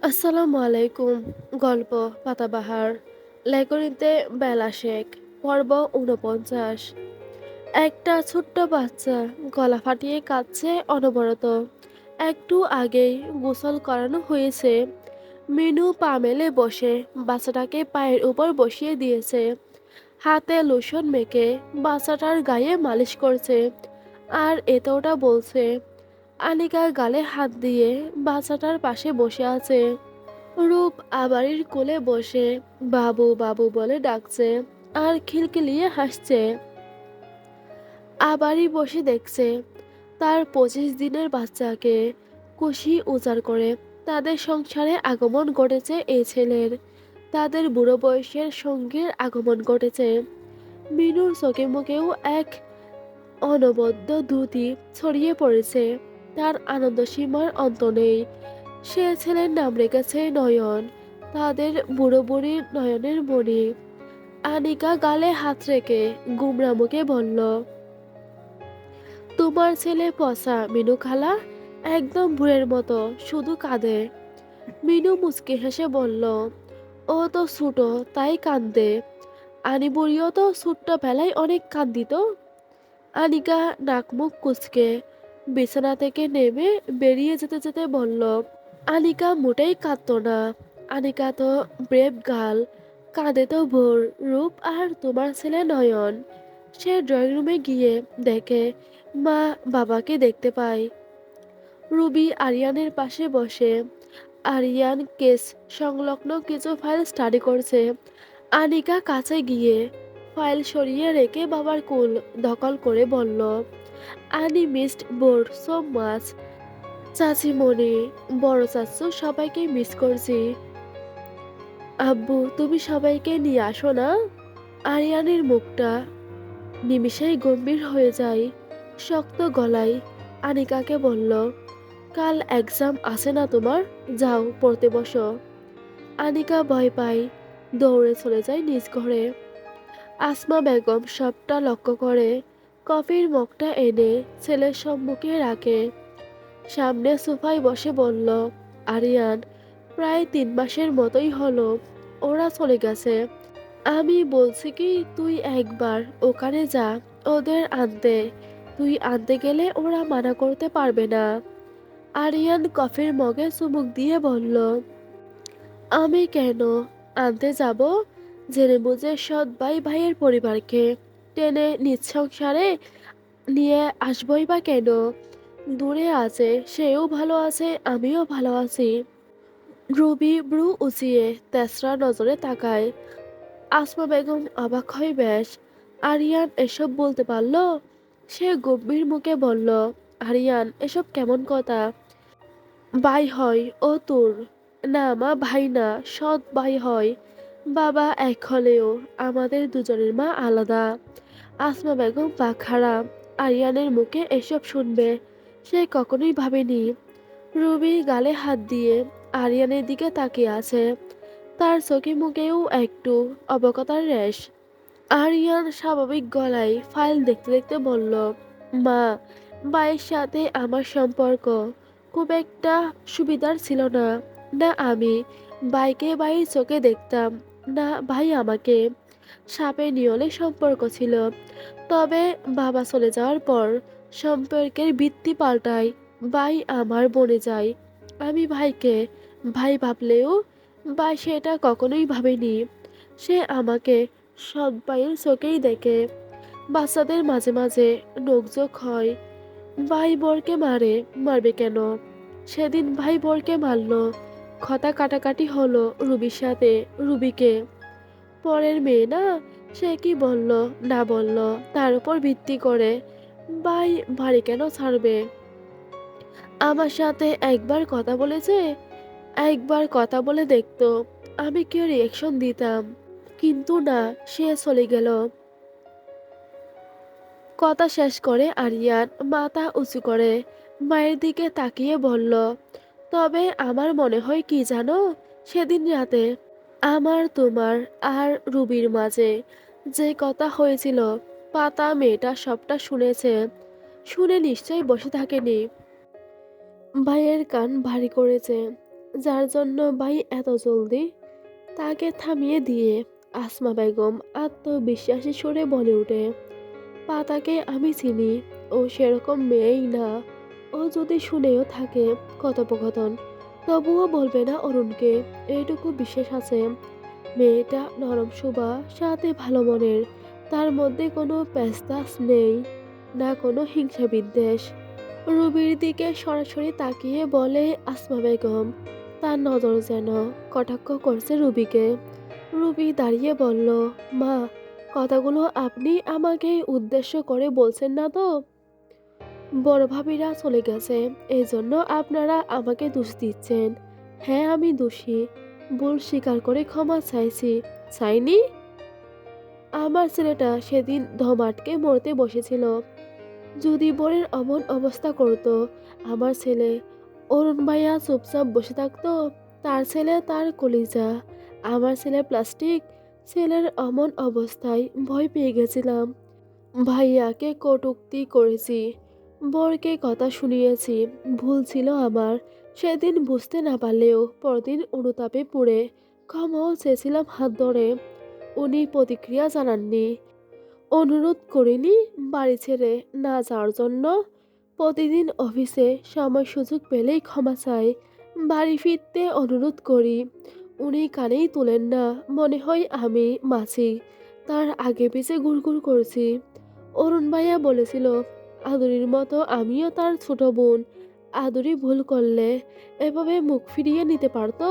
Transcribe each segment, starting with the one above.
আসসালামু আলাইকুম। গল্প পাতাবাহার, লেখনীতে বেলা শেখ, পর্ব ৪৯। একটা ছোট্ট বাচ্চা গলা ফাটিয়ে কাঁদছে অনবরত। একটু আগেই গোসল করানো হয়েছে। মিনু পা মেলে বসে বাচ্চাটাকে পায়ের উপর বসিয়ে দিয়েছে। হাতে লোশন মেখে বাচ্চাটার গায়ে মালিশ করছে। আর এটা ওটা বলছে। আনিকা গালে হাত দিয়ে বাচ্চাটার পাশে বসে আছে। রূপ আবাড়ির কোলে বসে বাবু বাবু বলে ডাকছে আর খিলখিলিয়ে হাসছে। আবারই বসে দেখছে তার ২৫ দিনের বাচ্চাকে খুশি উজাড় করে তাদের সংসারে আগমন ঘটেছে এই ছেলের। তাদের বুড়ো বয়সের সঙ্গীর আগমন ঘটেছে। মিনুর চোখে মুখেও এক অনবদ্য দ্যুতি ছড়িয়ে পড়েছে। তার আনন্দ সীমার অন্ত নেই। সে ছেলের নাম রেখেছে নয়ন, তাদের বুড়ো বুড়ির নয়নের মণি। আনিকা গালে হাত রেখে গুমরা মুখে বলল, তোমার ছেলে পচা মিনু খালা, একদম ভুঁড়ের মতো, শুধু কাঁদে। মিনু মুচকি হেসে বলল, ও তো ছোট, তাই কান্দে। আনি বুড়িও তো ছোট্ট বেলায় অনেক কান্দিত। আনিকা নাক মুখ কুঁচকে বিছানা থেকে নেমে বেরিয়ে যেতে যেতে বলল, আনিকা মোটেই কাঁদতো না। আনিকা তো ব্রেভ গার্ল, কাঁদে তো ভোর রূপ আর তোমার ছেলে নয়ন। সে ড্রয়িং রুমে গিয়ে দেখে মা বাবাকে দেখতে পায়। রুবি আরিয়ানের পাশে বসে। আরিয়ান কেস সংলগ্ন কিছু ফাইল স্টাডি করছে। আনিকা কাছে গিয়ে ফাইল সরিয়ে রেখে বাবার কোল দখল করে বলল, আনি মিসড বোর্ড সো মাচ। চাচিমণি, বড় চাচু, সবাইকে মিস করছি। আব্বু, তুমি সবাইকে নিয়ে আসো না। আরিয়ানের মুখটা নিমিষেই গম্ভীর হয়ে যায়। শক্ত গলায় আনিকাকে বলল, কাল এক্সাম আছে না তোমার? যাও পড়তে বসো। আনিকা ভয় পায়, দৌড়ে চলে যায় নিজ ঘরে। আসমা বেগম সবটা লক্ষ্য করে কফির মগটা এনে ছেলের সম্মুখে রাখে। সামনে সোফায় বসে বলল, আরিয়ান, প্রায় ৩ মাসের মতোই হলো ওরা চলে গেছে। আমি বলছি কি তুই একবার ওখানে যা ওদের আনতে। তুই আনতে গেলে ওরা মানা করতে পারবে না। আরিয়ান কফির মগে চুমুক দিয়ে বলল, আমি কেন আনতে যাব? জেনে বুঝে সৎ ভাই ভাইয়ের পরিবারকে টেনে নিজ সংসারে নিয়ে আসবই বা কেন? দূরে আছে, সেও ভালো আছে, আমিও ভালো আছি। রুবি ব্রু উঁচিয়ে তেসরা নজরে তাকায়। আসমা বেগম অবাক হয় বেশ। আরিয়ান এসব বলতে পারলো? সে গম্ভীর মুখে বলল, আরিয়ান, এসব কেমন কথা? ভাই হয় ও তোর? না মা, ভাই না, সৎ ভাই হয়। বাবা এক হলেও আমাদের দুজনের মা আলাদা। আসমা বেগম পা খাড়া। আরিয়ানের মুখে এসব শুনবে সে কখনোই ভাবেনি। রুবি গালে হাত দিয়ে আরিয়ানের দিকে তাকিয়ে আছে। তার চোখে মুখেও একটু অবকতার রেশ। আরিয়ান স্বাভাবিক গলায় ফাইল দেখতে দেখতে বলল, মা, ভাইয়ের সাথে আমার সম্পর্ক খুব একটা সুবিধার ছিল না। না আমি ভাইকে ভাইয়ের চোখে দেখতাম, না ভাই আমাকে। সাপে নিয়লে সম্পর্ক ছিল। তবে বাবা চলে যাওয়ার পর সম্পর্কের ভিত্তি পাল্টায়। ভাই আমার বনে যায়। আমি ভাইকে ভাই ভাবলেও ভাই সেটা কখনোই ভাবেনি। সে আমাকে সৎ ভাইয়ের চোখেই দেখে। বাচ্চাদের মাঝে মাঝে নোকঝোক হয়। ভাই বোরকে মারে, মারবে কেন? সেদিন ভাই বোরকে মারলো। কথা কাটাকাটি হলো রুবির সাথে। রুবিকে পরের মেয়ে না, সে কি বলল না বলল তার উপর ভিত্তি করে ভাই বাড়ি কেন ছাড়বে? আমার সাথে একবার কথা বলেছে, একবার কথা বলে দেখতো, আমি কি রিয়েকশন দিতাম? কিন্তু না, সে চলে গেল। কথা শেষ করে আরিয়ান মাথা উঁচু করে মায়ের দিকে তাকিয়ে বলল, তবে আমার মনে হয় কি জানো, সেদিন রাতে আমার তোমার আর রুবির মাঝে যে কথা হয়েছিল, পাতা মেয়েটা সবটা শুনেছে। শুনে নিশ্চয়ই বসে থাকেনি। ভাইয়ের কান ভারী করেছে। যার জন্য ভাই এত জলদি তাকে থামিয়ে দিয়ে আসমা বেগম আত্মবিশ্বাসী সুরে বলে ওঠে, পাতাকে আমি চিনি, ও সেরকম মেয়েই না। ও যদি শুনেও থাকে কথোপকথন, তবুও বলবে না অরুণকে। এইটুকু বিশ্বাস আছে, মেয়েটা নরম শোভা, সাথে ভালো মনের। তার মধ্যে কোনো প্যাঁচতাছ নেই, না কোনো হিংসা বিদ্বেষ। রুবির দিকে সরাসরি তাকিয়ে বলে আসমা বেগম, তার নজর যেন কটাক্ষ করছে রুবিকে। রুবি দাঁড়িয়ে বলল, মা, কথাগুলো আপনি আমাকে উদ্দেশ্য করে বলছেন না তো? বড় ভাবিরা চলে গেছে, এই জন্য আপনারা আমাকে দোষ দিচ্ছেন। হ্যাঁ, আমি দোষী, ভুল স্বীকার করে ক্ষমা চাইছি। চাইনি? আমার ছেলেটা সেদিন দম আটকে মরতে বসেছিল। যদি বোনের অমন অবস্থা করতো আমার ছেলে, অরুণ ভাইয়া চুপচাপ বসে থাকতো? তার ছেলে তার কলিজা, আমার ছেলে প্লাস্টিক। ছেলের অমন অবস্থায় ভয় পেয়ে গেছিলাম। ভাইয়াকে কটূক্তি করেছি, বরকে কথা শুনিয়েছি, ভুল ছিল আমার। সেদিন বুঝতে না পারলেও পরদিন অনুতাপে পুড়ে ক্ষমাও চেয়েছিলাম হাত ধরে। উনি প্রতিক্রিয়া জানাননি। অনুরোধ করিনি বাড়ি ছেড়ে না যাওয়ার জন্য। প্রতিদিন অফিসে সময় সুযোগ পেলেই ক্ষমা চাই, বাড়ি ফিরতে অনুরোধ করি। উনি কানেই তোলেন না, মনে হয় আমি মাছি তার আগে পিছে ঘুরঘুর করছি। অরুণ ভাইয়া বলেছিল, আদুরির মতো আমিও তার ছোট বোন। আদুরি ভুল করলে এভাবে মুখ ফিরিয়ে নিতে পারতো?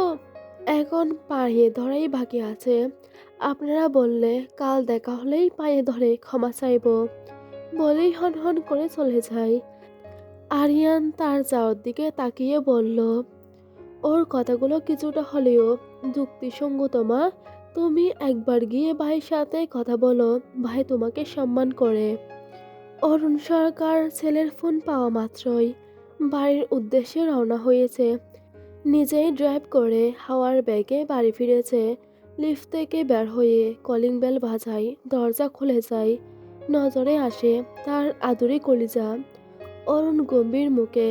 এখন পায়ে ধরাই বাকি আছে। আপনারা বললে কাল দেখা হলেই পায়ে ধরে ক্ষমা চাইব, বলেই হন হন করে চলে যায়। আরিয়ান তার যাওয়ার দিকে তাকিয়ে বলল, ওর কথাগুলো কিছুটা হলেও যুক্তিসঙ্গত মা। তুমি একবার গিয়ে ভাইয়ের সাথে কথা বলো, ভাই তোমাকে সম্মান করে। অরুণ সরকার ছেলের ফোন পাওয়া মাত্রই বাড়ির উদ্দেশ্যে রওনা হয়েছে। নিজেই ড্রাইভ করে হাওয়ার ব্যাগে বাড়ি ফিরেছে। লিফট থেকে বের হয়ে কলিং বেল বাজায়, দরজা খুলে যায়। নজরে আসে তার আদুরি কলিজা। অরুণ গম্ভীর মুখে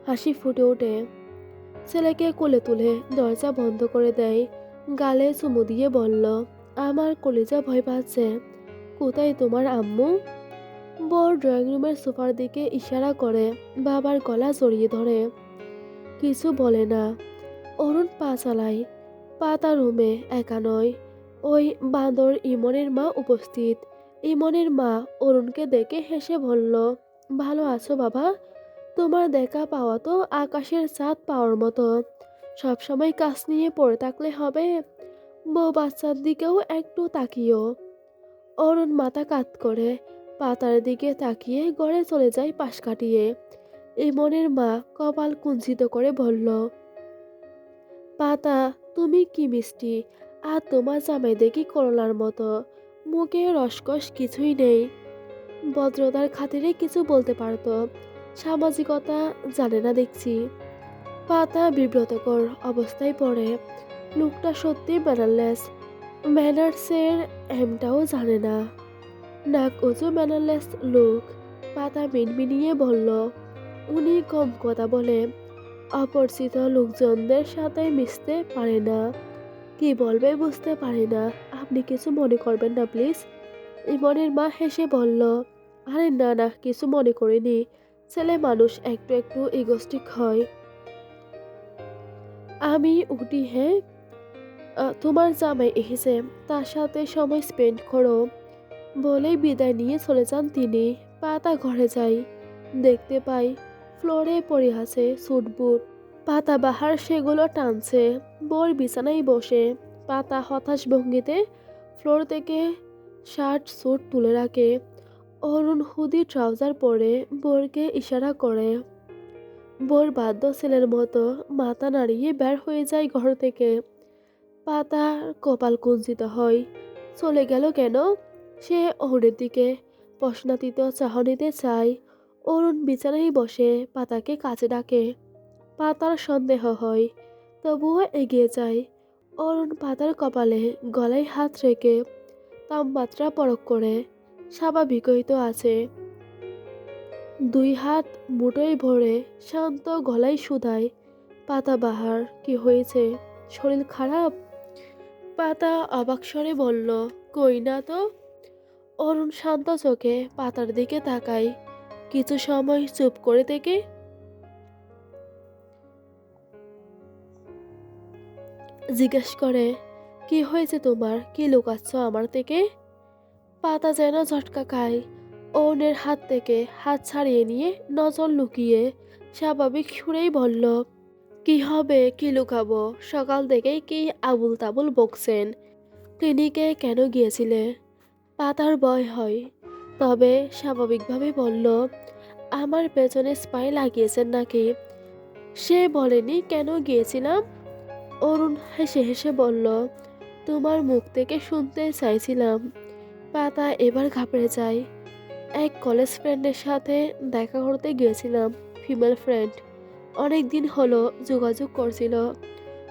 হাসি ফুটে ওঠে। ছেলেকে কোলে তুলে দরজা বন্ধ করে দেয়। গালে চুমু দিয়ে বলল, আমার কলিজা ভয় পাচ্ছে। কোথায় তোমার আম্মু? বর ড্রয়িং রুমের সোফার দিকে ইশারা করে বাবার গলা জড়িয়ে ধরে। কিছু বলে না। অরুণ পা চালায়। পাতা রুমে একা নয়, ওই বাঁদর ইমনের মা উপস্থিত। ইমনের মা অরুণকে দেখে হেসে বলল, ভালো আছো বাবা? তোমার দেখা পাওয়া তো আকাশের চাঁদ পাওয়ার মতো। সবসময় কাজ নিয়ে পড়ে থাকলে হবে? বউ বাচ্চার দিকেও একটু তাকিও। অরুণ মাথা কাত করে পাতার দিকে তাকিয়ে ঘরে চলে যায় পাশ কাটিয়ে। ইমনের মা কপাল কুঞ্চিত করে বলল, পাতা, তুমি কি মিষ্টি। আর তোমার জামাই দেখি করলার মতো, মুখে রসকস কিছুই নেই। ভদ্রতার খাতিরে কিছু বলতে পারতো, সামাজিকতা জানে না দেখছি। পাতা বিব্রতকর অবস্থায় পড়ে। লোকটা সত্যি ম্যানারলেস, ম্যানার্সের এমটাও জানে না। নাক উঁচু ম্যানারলেস লোক। পাতা মিনমিনিয়ে বলল, উনি কম কথা বলে, অপরিচিত লোকজনদের সাথে মিশতে পারে না। কি বলবে বুঝতে পারে না। আপনি কিছু মনে করবেন না প্লিজ। ইমনের মা হেসে বলল, আরে না না, কিছু মনে করিনি। ছেলে মানুষ একটু একটু ইগোস্টিক হয়। আমি উঠি, হ্যাঁ? তোমার জামাই এসেছে, তার সাথে সময় স্পেন্ড করো, বলেই বিদায় নিয়ে চলে যান তিনি। পাতা ঘরে যাই, দেখতে পাই ফ্লোরে পড়ে আছে স্যুট বুট। পাতা বাহার সেগুলো টানছে। বর বিছানায় বসে। পাতা হতাশ ভঙ্গিতে ফ্লোর থেকে শার্ট স্যুট তুলে রাখে। অরুণ হুদি ট্রাউজার পরে বোরকে ইশারা করে। বোর বাধ্য ছেলের মতো মাথা নাড়িয়ে বের হয়ে যায় ঘর থেকে। পাতার কপাল কুঞ্চিত হয়। চলে গেল কেন? সে অরুণের দিকে প্রশ্নাতীত চাহনিতে চায়। অরুণ বিছানায় বসে পাতাকে কাছে ডাকে। পাতার সন্দেহ হয়, তবুও এগিয়ে যায়। অরুণ পাতার কপালে গলায় হাত রেখে তাপমাত্রা পরখ করে। স্বাভাবিকই তো আছে। দুই হাত মুঠোয় ভরে শান্ত গলায় শুধায়, পাতাবাহার, কি হয়েছে? শরীর খারাপ? পাতা অবাক স্বরে বলল, কই না তো। অরুণ শান্ত চোখে পাতার দিকে তাকায়, কিছু সময় চুপ করে থেকে জিজ্ঞেস করে, কি হয়েছে তোমার, কি লুকাচ্ছ আমার থেকে? পাতা যেন ঝটকা খায়, অরুণের হাত থেকে হাত ছাড়িয়ে নিয়ে নজর লুকিয়ে স্বাভাবিক সুরেই বলল, কি হবে, কি লুকাবো? সকাল থেকেই কি আবুল তাবুল বকছেন? ক্লিনিকে কেন গিয়েছিলে? পাতার ভয় হয়, তবে স্বাভাবিকভাবে বলল, আমার পেছনে স্পাই লাগিয়েছেন নাকি? সে বলেনি কেন গিয়েছিলাম। অরুণ হেসে হেসে বলল, তোমার মুখ থেকে শুনতে চাইছিলাম। পাতা এবার ঘাবড়ে যায়। এক কলেজ ফ্রেন্ডের সাথে দেখা করতে গিয়েছিলাম, ফিমেল ফ্রেন্ড। অনেক দিন হলো যোগাযোগ করছিল।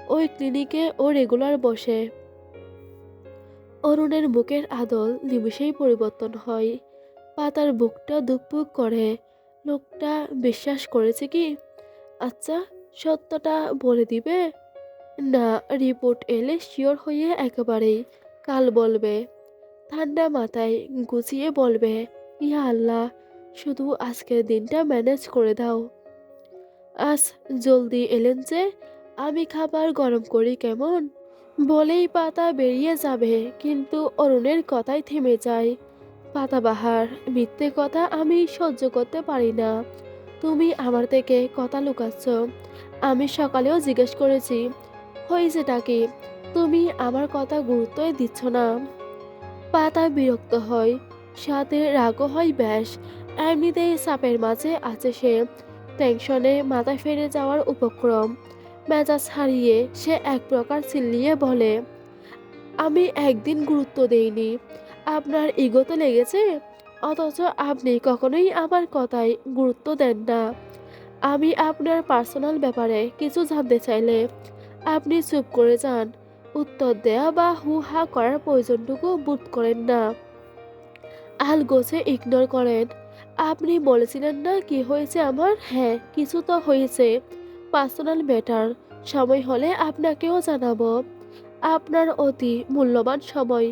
ওই ক্লিনিকে ও রেগুলার বসে। অরুণের মুখের আদল নিমিষেই পরিবর্তন হয়। পাতার বুকটা ধুকপুক করে। লোকটা বিশ্বাস করেছে কি? আচ্ছা, সত্যটা বলে দিবে? না, রিপোর্ট এলে শিওর হয়ে একেবারেই কাল বলবে। ঠান্ডা মাথায় গুছিয়ে বলবে, ইয়া আল্লাহ, শুধু আজকের দিনটা ম্যানেজ করে দাও। আজ জলদি এলেন যে, আমি খাবার গরম করি কেমন? বলেই পাতা বেরিয়ে যাবে, কিন্তু অরুণের কথাই থেমে যায়। পাতাবাহার, মিথ্যে কথা আমি সহ্য করতে পারি না। তুমি আমার থেকে কথা লুকাচ্ছ। আমি সকালেও জিজ্ঞেস করেছি, হয়েছেটা কি? তুমি আমার কথা গুরুত্বই দিচ্ছ না। পাতা বিরক্ত হয়, সাথে রাগও হয় বেশ। এমনিতেই চাপের মাঝে আছে সে, টেনশনে মাথা ফেরে যাওয়ার উপক্রম। মেজাজ হারিয়ে সে এক প্রকার চিল্লিয়ে বলে, আমি একদিন গুরুত্ব দেইনি, আপনার ইগোতে লেগেছে। অথচ আপনি কখনোই আমার কথায় গুরুত্ব দেন না। আমি আপনার পার্সোনাল ব্যাপারে কিছু জানতে চাইলে আপনি চুপ করে যান। উত্তর দেয়া বা হু হা করার প্রয়োজনটুকু বোধ করেন না। আলগোছে ইগনোর করেন। আপনি বলেছিলেন না কি হয়েছে আমার? হ্যাঁ, কিছু তো হয়েছে। Personal matter. সময় হলে আপনাকেও জানাবো। আপনার অতি মূল্যবান সময়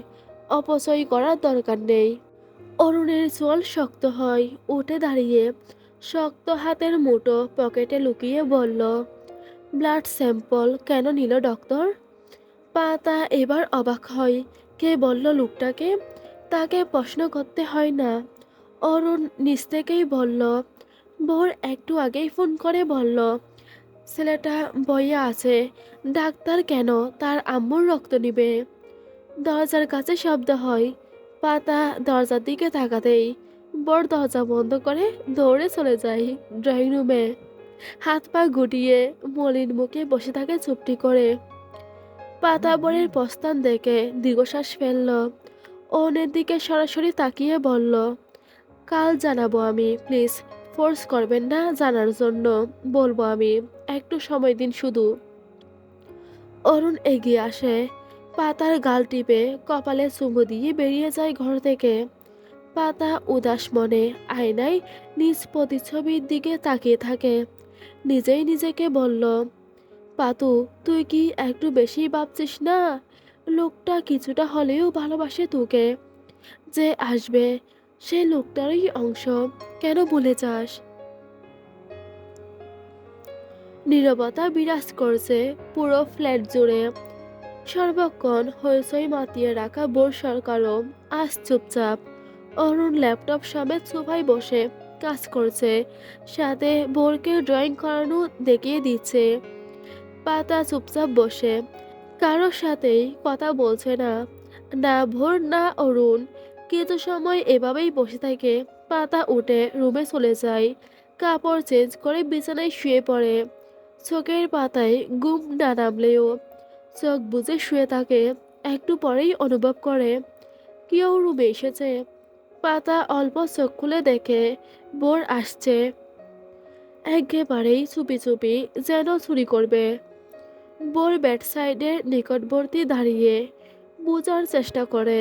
অপচয় করার দরকার নেই। অরুণের চোয়াল শক্ত হয়, উঠে দাঁড়িয়ে শক্ত হাতের মুঠো পকেটে লুকিয়ে বলল, ব্লাড স্যাম্পল কেন নিল ডক্টর? পাতা এবার অবাক হয়, কে বলল লোকটাকে? তাকে প্রশ্ন করতে হয় না। অরুণ নিজ থেকেই বলল, ভোর একটু আগেই ফোন করে বলল, ছেলেটা বইয়া আছে, ডাক্তার কেন তার আম্মুর রক্ত নিবে। দরজার কাছে শব্দ হয়। পাতা দরজার দিকে তাকাতেই বড় দরজা বন্ধ করে দৌড়ে চলে যায় ড্রয়িং রুমে। হাত পা গুটিয়ে মলিন মুখে বসে থাকে চুপটি করে। পাতা বরের প্রস্থান দেখে দীর্ঘশ্বাস ফেলল। অনের দিকে সরাসরি তাকিয়ে বলল, কাল জানাবো আমি, প্লিজ ফোর্স করবেন না জানার জন্য। বলবো আমি, একটু সময় দিন শুধু। অরুণ এগিয়ে আসে, পাতার গাল টিপে কপালে চুমু দিয়ে বেরিয়ে যায় ঘর থেকে। পাতা উদাস মনে আয়নায় নিজ প্রতিচ্ছবির দিকে তাকিয়ে থাকে। নিজেই নিজেকে বলল, পাতু, তুই কি একটু বেশি ভাবছিস না? লোকটা কিছুটা হলেও ভালোবাসে তোকে। যে আসবে সে লোকটারই অংশ, কেন ভুলে যাস? নীরবতা বিরাজ করছে পুরো ফ্ল্যাট জুড়ে। সর্বক্ষণ হইচই মাতিয়ে রাখা বোর সরকারও আজ চুপচাপ। অরুণ ল্যাপটপ সমেত সোফায় বসে কাজ করছে, সাথে বোরকে ড্রয়িং করানো দেখিয়ে দিচ্ছে। পাতা চুপচাপ বসে, কারোর সাথেই কথা বলছে না। না ভোর না অরুণ। কিছু সময় এভাবেই বসে থাকে। পাতা উঠে রুমে চলে যায়, কাপড় চেঞ্জ করে বিছানায় শুয়ে পড়ে। চোখের পাতায় ঘুম না নামলেও চোখ বুজে শুয়ে থাকে। একটু পরেই অনুভব করে কেউ রুমে এসেছে। পাতা অল্প চোখ খুলে দেখে বোর আসছে, একেবারেই চুপি চুপি, যেন চুরি করবে। বোর বেড সাইডের নিকটবর্তী দাঁড়িয়ে বোঝার চেষ্টা করে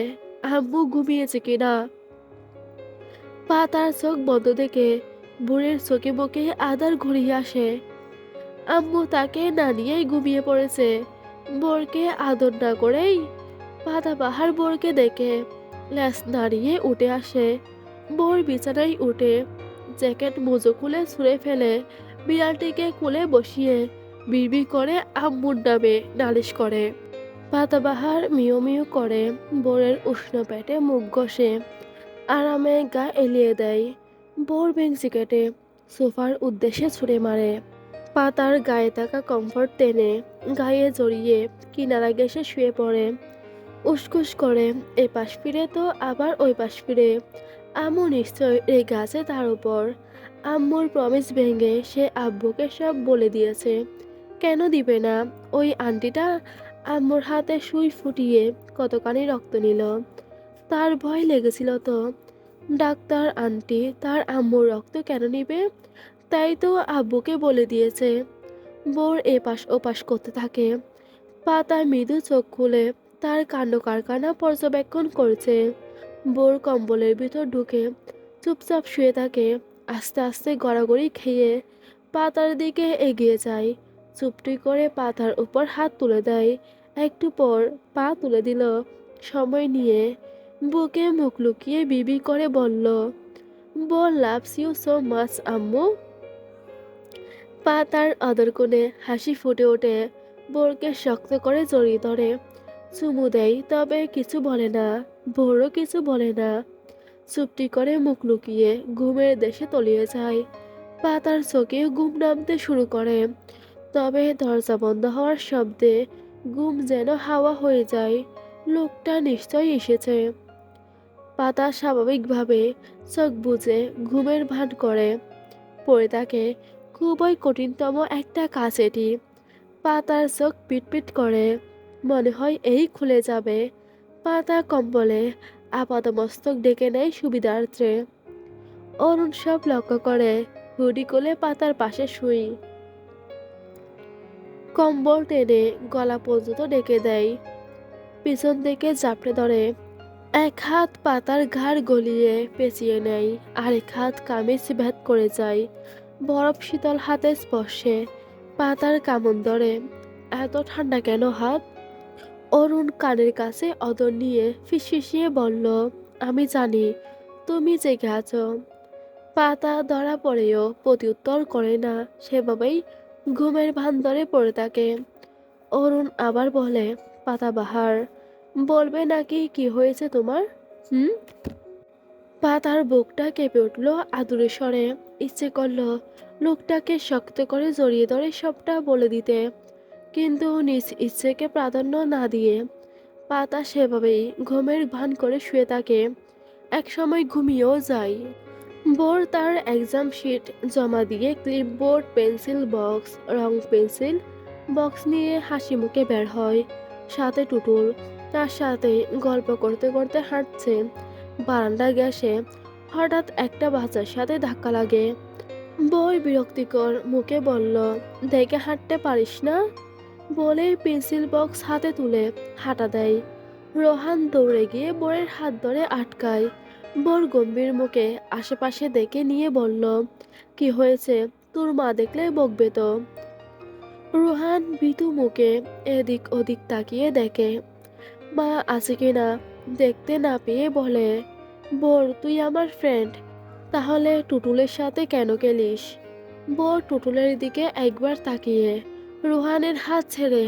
আম্মু ঘুমিয়েছে কিনা। পাতার চোখ বন্ধ দেখে বোরের চোখে মুখে আদার ঘুরিয়ে আসে। আম্মু তাকে না নিয়েই ঘুমিয়ে পড়েছে। বোরকে আদর না করেই পাতাবাহার বোরকে দেখে ল্যাজ নাড়িয়ে উঠে আসে। বোর বিছানায় উঠে জ্যাকেট মোজো খুলে ছুঁড়ে ফেলে, বিড়ালটিকে কোলে বসিয়ে বিড়বিড় করে আম্মুর নামে নালিশ করে। পাতাবাহার মিউ মিউ করে বোরের উষ্ণ পেটে মুখ ঘষে আরামে গা এলিয়ে দেয়। বোর ভেংচি কেটে সোফার উদ্দেশ্যে ছুঁড়ে মারে। পাতার গায়ে থাকা কমফর্ট টেনে গায়ে জড়িয়ে কিনারা ঘেঁষে শুয়ে পড়ে। উসখুস করে এপাশ ফিরে তো আবার ওই পাশ ফিরে। আম্মু নিশ্চয় রেগে আছে তার উপর। আম্মুর প্রমিস ভেঙে সে আব্বুকে সব বলে দিয়েছে। কেন দিবে না? ওই আন্টিটা আম্মুর হাতে সুই ফুটিয়ে কতখানি রক্ত নিল। তার ভয় লেগেছিল তো। ডাক্তার আন্টি তার আম্মুর রক্ত কেন নিবে? তাই তো আব্বুকে বলে দিয়েছে। বোর এপাশ ওপাশ করতে থাকে। পাতা মৃদু চোখ খুলে তার কাণ্ড কারখানা পর্যবেক্ষণ করছে। বোর কম্বলের ভিতর ঢুকে চুপচাপ শুয়ে থাকে। আস্তে আস্তে গড়াগড়ি খেয়ে পাতার দিকে এগিয়ে যায়। চুপটি করে পাতার উপর হাত তুলে দেয়। একটু পর পা তুলে দিল সময় নিয়ে। বুকে মুখ লুকিয়ে বিবি করে বলল, বোর লাভস ইউ সো মাচ আম্মু। পাতার আদর কোণে হাসি ফুটে ওঠে। বোরকে শক্ত করে জড়িয়ে ধরে চুমু দেয়, তবে কিছু বলে না। বোরও কিছু বলে না। চুপটি করে মুখ লুকিয়ে ঘুমের দেশে তলিয়ে যায়। পাতার চোখে ঘুম নামতে শুরু করে, তবে দরজা বন্ধ হওয়ার শব্দে ঘুম যেন হাওয়া হয়ে যায়। লোকটা নিশ্চয়ই এসেছে। পাতা স্বাভাবিকভাবে চোখ বুজে ঘুমের ভান করে পড়ে থাকে। খুবই কঠিনতম একটা কাজ এটি। পাতার চোখ পিটপিট করে, মনে হয় এই খুলে যাবে। পাতা কম্বলে আপাদমস্তক ডেকে নেয় সুবিধার্থে। অরুণ সব লক্ষ্য করে হুডি কোলে পাতার পাশে শুই। কম্বল টেনে গলা পর্যন্ত ডেকে দেয়, পিছন থেকে চাপড়ে ধরে। এক হাত পাতার ঘাড় গলিয়ে পেঁচিয়ে নেয়, আরেক হাত কামিজ ভেদ করে যায় বরফ শীতল হাতের স্পর্শে। পাতার কামন ধরে। এত ঠান্ডা কেন হাত? অরুণ কানের কাছে অদর নিয়ে ফিসফিসিয়ে বলল, আমি জানি তুমি জেগে আছো। পাতা ধরা পড়েও প্রত্যুত্তর করে না, সেভাবেই ঘুমের ভান ধরে পড়ে থাকে। অরুণ আবার বলে, পাতাবাহার, বলবে নাকি কি হয়েছে তোমার? হুম? পাতার বুকটা কেঁপে উঠল আদুরে স্বরে। ইচ্ছে করল লোকটাকে শক্ত করে জড়িয়ে ধরে সবটা বলে দিতে, কিন্তু নিজ ইচ্ছেকে প্রাধান্য না দিয়ে পাতা সেভাবেই ঘুমের ভান করে শুয়ে থাকে। এক সময় ঘুমিয়েও যায়। বোর তার এক্সাম শিট জমা দিয়ে ক্লিপবোর্ড, পেন্সিল বক্স, রং পেন্সিল বক্স নিয়ে হাসি মুখে বের হয়। সাথে টুটুল তার সাথে গল্প করতে করতে হাঁটছে। বারান্দা গ্যাসে হঠাৎ একটা বাচ্চার সাথে ধাক্কা লাগে। বই বিরক্তিকর মুখে বলল, দেখে হাঁটতে পারিস না? বলে পেন্সিল বক্স হাতে তুলে হাঁটা দেয়। রোহান দৌড়ে গিয়ে বোরের হাত ধরে আটকায়। বোর গম্ভীর মুখে আশেপাশে দেখে নিয়ে বলল, কি হয়েছে? তোর মা দেখলে বকবে তো। রোহান ভীতু মুখে এদিক ওদিক তাকিয়ে দেখে মা আছে কিনা। দেখতে না পেয়ে বলে, বোর তুই আমার ফ্রেন্ড, তাহলে টুটুলের সাথে কেন গেলিস? বোর টুটুলের দিকে একবার তাকিয়ে রোহানের হাত ছেড়ে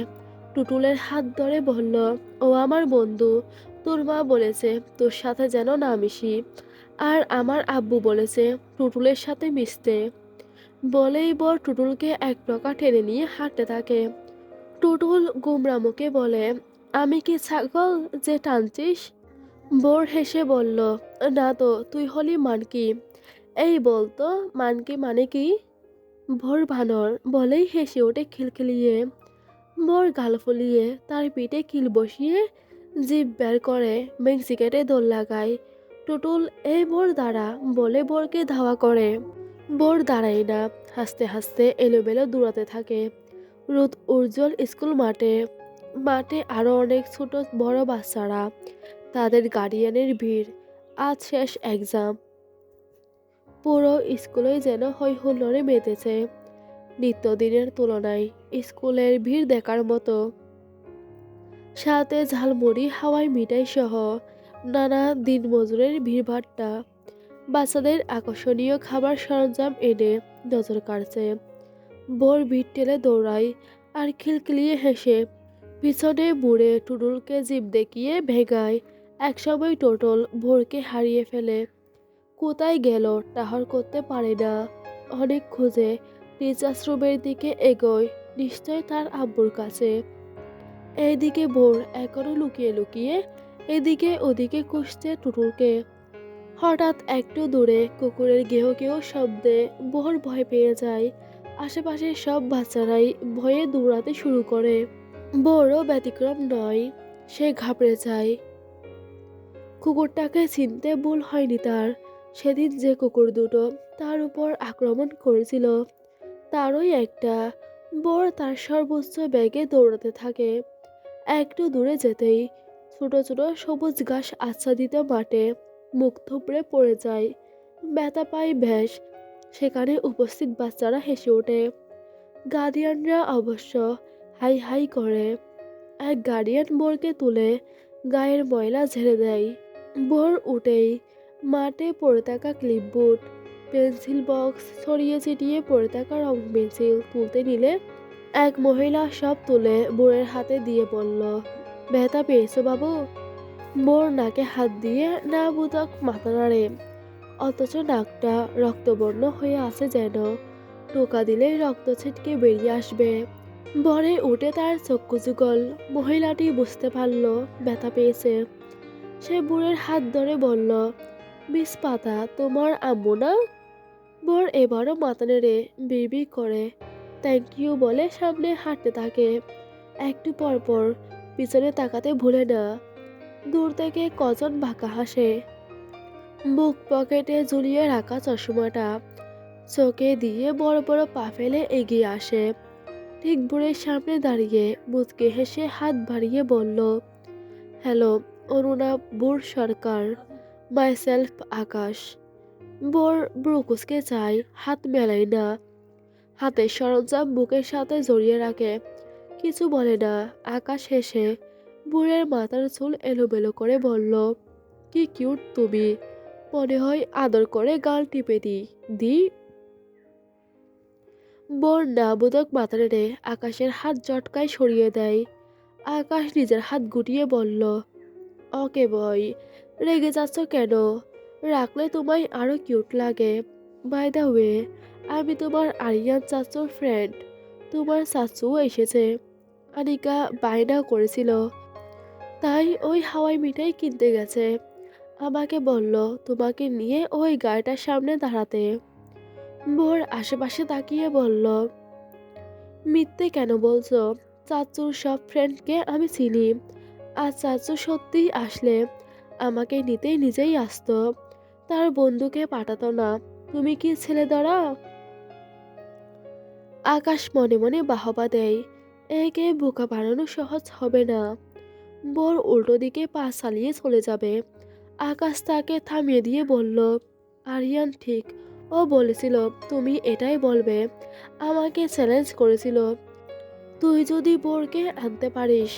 টুটুলের হাত ধরে বলল, ও আমার বন্ধু। তোর মা বলেছে তোর সাথে যেন না মিশি, আর আমার আব্বু বলেছে টুটুলের সাথে মিশতে। বলেই বোর টুটুলকে এক প্রকার টেনে নিয়ে হাঁটতে থাকে। টুটুল গোমরা মুখে বলে, আমি কি ছাগল যে টানছিস? বোর হেসে বলল, না তো, তুই হলি মানকি। এই বলতো মানকি মানে কি? ভোর বানর বলেই হেসে ওঠে খিলখিলিয়ে। বোর গাল ফুলিয়ে তার পিঠে কিল বসিয়ে জিভ বের করে বেঞ্চি কেটে দোল লাগায়। টুটুল, এই বোর দাঁড়া বলে বোরকে ধাওয়া করে। বোর দাঁড়ায় না, হাসতে হাসতে এলোমেলো দৌড়াতে থাকে। রোদ উজ্জ্বল স্কুল মাঠে। মাঠে আরো অনেক ছোট বড় বাচ্চারা, তাদের গার্ডিয়ানের ভিড়। আজ শেষ এক্সাম। পুরো স্কুলেই যেন হৈ হুল্লোড়ে মেতেছে। নিত্যদিনের তুলনায় স্কুলের ভিড় দেখার মতো। সাথে ঝালমুড়ি, হাওয়াই মিঠাই সহ নানা দিনমজুরের ভিড়ভাট্টা বাচ্চাদের আকর্ষণীয় খাবার সরঞ্জাম এনে নজর কাড়ছে। ভোর ভিড় ঠেলে দৌড়ায় আর খিলখিলিয়ে হেসে পিছনে মুড়ে টুডুলকে জিভ দেখিয়ে ভেগায়। একসময় টোটল ভোরকে হারিয়ে ফেলে। কোথায় গেল টাহর করতে পারে না। অনেক খুঁজে টিচার্স রুমের দিকে এগোয়, নিশ্চয় তার আব্বুর কাছে। এইদিকে ভোর এখনো লুকিয়ে লুকিয়ে এদিকে ওদিকে খুঁজছে টুটুলকে। হঠাৎ একটু দূরে কুকুরের গেহ গেহ শব্দে ভোর ভয় পেয়ে যায়। আশেপাশের সব বাচ্চারাই ভয়ে দৌড়াতে শুরু করে। ভোরও ব্যতিক্রম নয়, সে ঘাবড়ে যায়। কুকুরটাকে চিনতে ভুল হয়নি তার। সেদিন যে কুকুর দুটো তার উপর আক্রমণ করেছিল তারই একটা। ভোর তার সর্বোচ্চ বেগে দৌড়াতে থাকে। একটু দূরে যেতেই ছোট ছোট সবুজ ঘাস আচ্ছাদিত মাঠে মুখ থুবড়ে পড়ে যায়। ব্যথা পায় বেশ। সেখানে উপস্থিত বাচ্চারা হেসে ওঠে। গার্ডিয়ানরা অবশ্য হাই হাই করে। এক গার্ডিয়ান বোরকে তুলে গায়ের ময়লা ঝেড়ে দেয়। ভোর উঠেই মাঠে পড়ে থাকা ক্লিপবোর্ড, পেন্সিল বক্স ছড়িয়ে ছিটিয়ে পড়ে থাকা রং পেন্সিল তুলতে নিলে এক মহিলা সব তুলে বোরের হাতে দিয়ে বলল, ব্যথা পেয়েছো বাবু? বোর নাকে হাত দিয়ে না বুঝক মাথা নাড়ে, অথচ নাকটা রক্তবর্ণ হয়ে আছে যেন। টোকা দিলেই রক্ত ছিটকে বেরিয়ে আসবে। ভরে উঠে তার চক্ষু যুগল। মহিলাটি বুঝতে পারল ব্যথা পেয়েছে। সে বুড়ের হাত ধরে বলল, মিস পাতা তোমার আম্মু না? বোর এবারও মাথা নেড়ে বিড়বিড় করে থ্যাংক ইউ বলে সামনে হাঁটতে থাকে। একটু পর পর পিছনে তাকাতে ভুলে না। দূর থেকে কজন বাঁকা হাসে। বুক পকেটে ঝুলিয়ে রাখা চশমাটা চোখে দিয়ে বড় বড় পা ফেলে এগিয়ে আসে। ঠিক বুড়ের সামনে দাঁড়িয়ে মুচকে হেসে হাত বাড়িয়ে বলল, হ্যালো, অরুণা বুড় সরকার, মাইসেলফ আকাশ। বোর ব্রুকুসকে চাই, হাত মেলায় না। হাতের সরঞ্জাম বুকের সাথে জড়িয়ে রাখে, কিছু বলে না। আকাশ হেসে বুড়ের মাথার চুল এলোমেলো করে বলল, কি কিউট তুমি, মনে হয় আদর করে গাল টিপে দি। বোর না বোধক মাথা নেড়ে আকাশের হাত জটকায় সরিয়ে দেয়। আকাশ নিজের হাত গুটিয়ে বলল, ওকে বয়, রেগে যাচ্ছ কেন? রাখলে তোমায় আরো কিউট লাগে। বাই দ্য ওয়ে, আমি তোমার আরিয়ান চাচুর ফ্রেন্ড। তোমার চাচুও এসেছে। আনিকা বায়না করেছিল, তাই ওই হাওয়াই মিঠাই কিনতে গেছে। আমাকে বলল তোমাকে নিয়ে ওই গাড়িটার সামনে দাঁড়াতে। বোর আশেপাশে তাকিয়ে বলল, মিথ্যে কেন বলছো? চাচুর সব ফ্রেন্ডকে আমি চিনি। আর চাচু সত্যিই আসলে আমাকে নিতে নিজেই আসতো, তার বন্ধুকে পাঠাতো না। তুমি কি ছেলে ধরা? আকাশ মনে মনে বাহবা দেয়। একে বোকা বানানো সহজ হবে না। বোর উল্টো দিকে পা চালিয়ে চলে যাবে। আকাশ তাকে থামিয়ে দিয়ে বলল, আরিয়ান ঠিক, ও বলেছিল তুমি এটাই বলবে। আমাকে চ্যালেঞ্জ করেছিল, তুই যদি বোরকে আনতে পারিস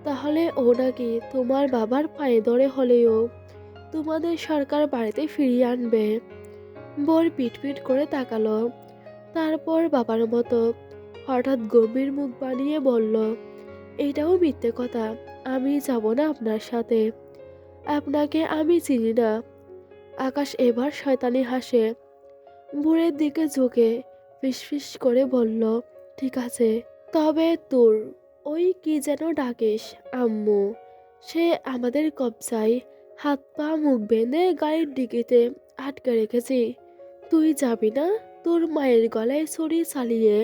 তাহলে ও নাকি তোমার বাবার পায়ে ধরে হলেও তোমাদের সরকার বাড়িতে ফিরিয়ে আনবে। বোর পিটপিট করে তাকালো, তারপর বাবার মতো হঠাৎ গম্ভীর মুখ বানিয়ে বলল, এটাও মিথ্যে কথা, আমি যাব না আপনার সাথে। আপনাকে আমি চিনি না। আকাশ এবার শয়তানি হাসে, ভোরের দিকে ঝুঁকে ফিসফিস করে বলল, ঠিক আছে, তবে তোর ওই কি যেন ডাকিস আম্মু, সে আমাদের কবজায়। হাত পা মুখ বেঁধে গাড়ির ডিকিতে আটকে রেখেছি। তুই যাবি না? তোর মায়ের গলায় ছড়ি চালিয়ে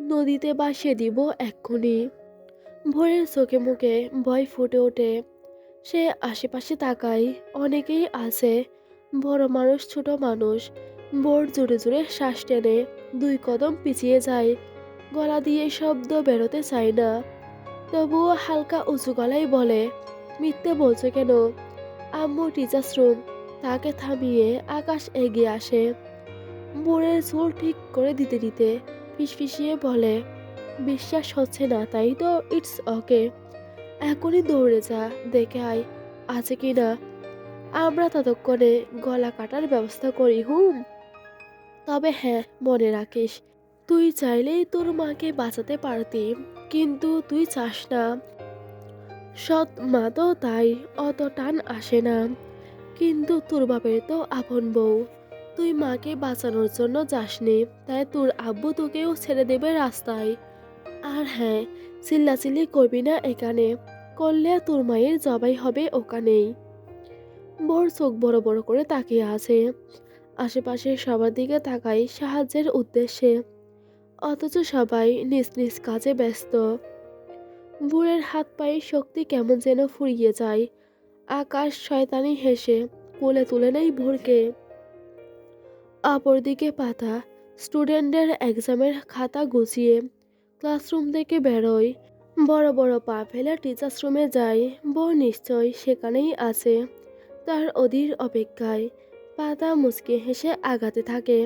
নদীতে ভাসিয়ে দিব এক্ষুনি। ভোরের চোখে মুখে ভয় ফুটে ওঠে। সে আশেপাশে তাকায়, অনেকেই আছে, বড় মানুষ ছোট মানুষ। বোর জোরে জোরে শ্বাস টেনে 2 কদম পিছিয়ে যায়। গলা দিয়ে শব্দ বেরোতে চায় না, তবুও হালকা উঁচু গলায় বলে, মিথ্যে বলছো কেন? আম্মু টিচার্স রুম। তাকে থামিয়ে আকাশ এগিয়ে আসে। বোরের চুল ঠিক করে দিতে দিতে ফিসফিসিয়ে বলে, বিশ্বাস হচ্ছে না তাই তো? It's okay. এখনই দৌড়ে যা, দেখে আয় আছে কিনা। আমরা ততক্ষণে গলা কাটার ব্যবস্থা করি। হুম। তবে হ্যাঁ, মনে রাখিস, তুই চাইলেই তোর মাকে বাঁচাতে পারতি, কিন্তু তুই চাস না। সৎ মা তো তাই, অত টান আসে না। কিন্তু তোর বাপের তো আপন বউ। তুই মাকে বাঁচানোর জন্য যাসনি, তাই তোর আব্বু তোকেও ছেড়ে দেবে রাস্তায়। আর হ্যাঁ, চিল্লাচিল্লি করবি না এখানে, করলে তোর মায়ের জবাই হবে ওখানেই। বোর চোখ বড় বড় করে তাকিয়ে আছে, আশেপাশে সবার দিকে তাকাই সাহায্যের উদ্দেশ্যে, অথচ সবাই নিজ নিজ কাজে ব্যস্ত। বুড়ের হাত পায়ে শক্তি কেমন যেন ফুরিয়ে যায়। আকাশ শয়তানি হেসে কোলে তুলে নেয় ভোরকে। অপরদিকে পাতা স্টুডেন্টদের এক্সামের খাতা গুছিয়ে ক্লাসরুম থেকে বেরোয়। বড় বড় পা ফেলে টিচার্স রুমে যায়। বউ নিশ্চয় সেখানেই আছে, তার অধীর অপেক্ষায়। পাতা মুচকি হেসে আগাতে থাকে।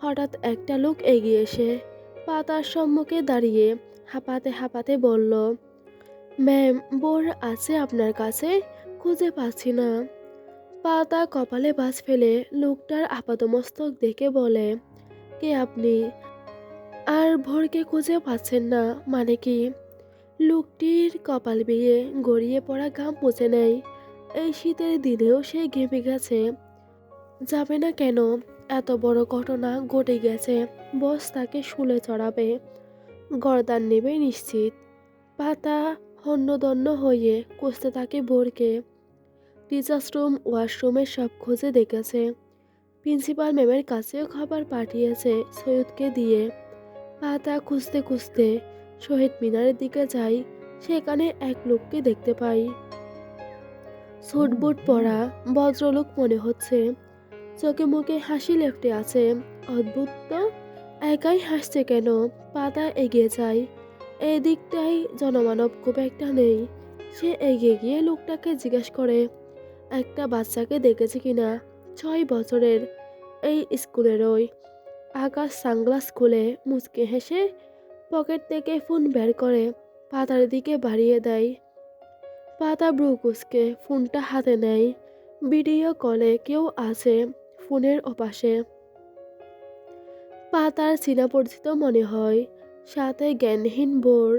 হঠাৎ একটা লোক এগিয়ে এসে পাতার সম্মুখে দাঁড়িয়ে হাঁপাতে হাঁপাতে বলল, ম্যাম, বোর আছে আপনার কাছে? খুঁজে পাচ্ছি না। পাতা কপালে ভাঁজ ফেলে লোকটার আপাদমস্তক দেখে বলে, কে আপনি? আর ভোরকে খুঁজে পাচ্ছেন না মানে কি? লোকটির কপাল বেয়ে গড়িয়ে পড়া ঘাম মুছে নেয়। এই শীতের দিনেও সে ঘেমে গেছে। যাবে না কেন? এত বড় ঘটনা ঘটে গেছে, বস তাকে শুলে চড়াবে, গর্দান নেবে নিশ্চিত। পাতা হন্যদন্য হয়ে খুঁজতে থাকে ভোরকে। টিচার্স রুম, ওয়াশরুমে সব খুঁজে দেখেছে। প্রিন্সিপাল ম্যামের কাছেও খবর পাঠিয়েছে সৈয়দকে দিয়ে। পাতা খুঁজতে খুঁজতে শহীদ মিনারের দিকে যাই। সেখানে এক লোককে দেখতে পাই। স্যুট বুট পরা, ভদ্রলোক মনে হচ্ছে। চোখে মুখে হাসি লেপ্টে আছে। অদ্ভুত তো, একাই হাসছে কেন? পাতা এগিয়ে যায়। এই দিকটাই জনমানব খুব একটা নেই। সে এগিয়ে গিয়ে লোকটাকে জিজ্ঞেস করে, একটা বাচ্চাকে দেখেছে কিনা? 6 বছরের, এই স্কুলেরই। আকাশ সানগ্লাস খুলে মুচকে হেসে পকেট থেকে ফোন বের করে পাতার দিকে বাড়িয়ে দেয়। পাতা ব্রু কুঁচকে ফোনটা হাতে নেয়। ভিডিও কলে কেউ আছে ফোনের ওপাশে। পাতার চেনা পরিচিত মনে হয়, সাথে জ্ঞানহীন বোর।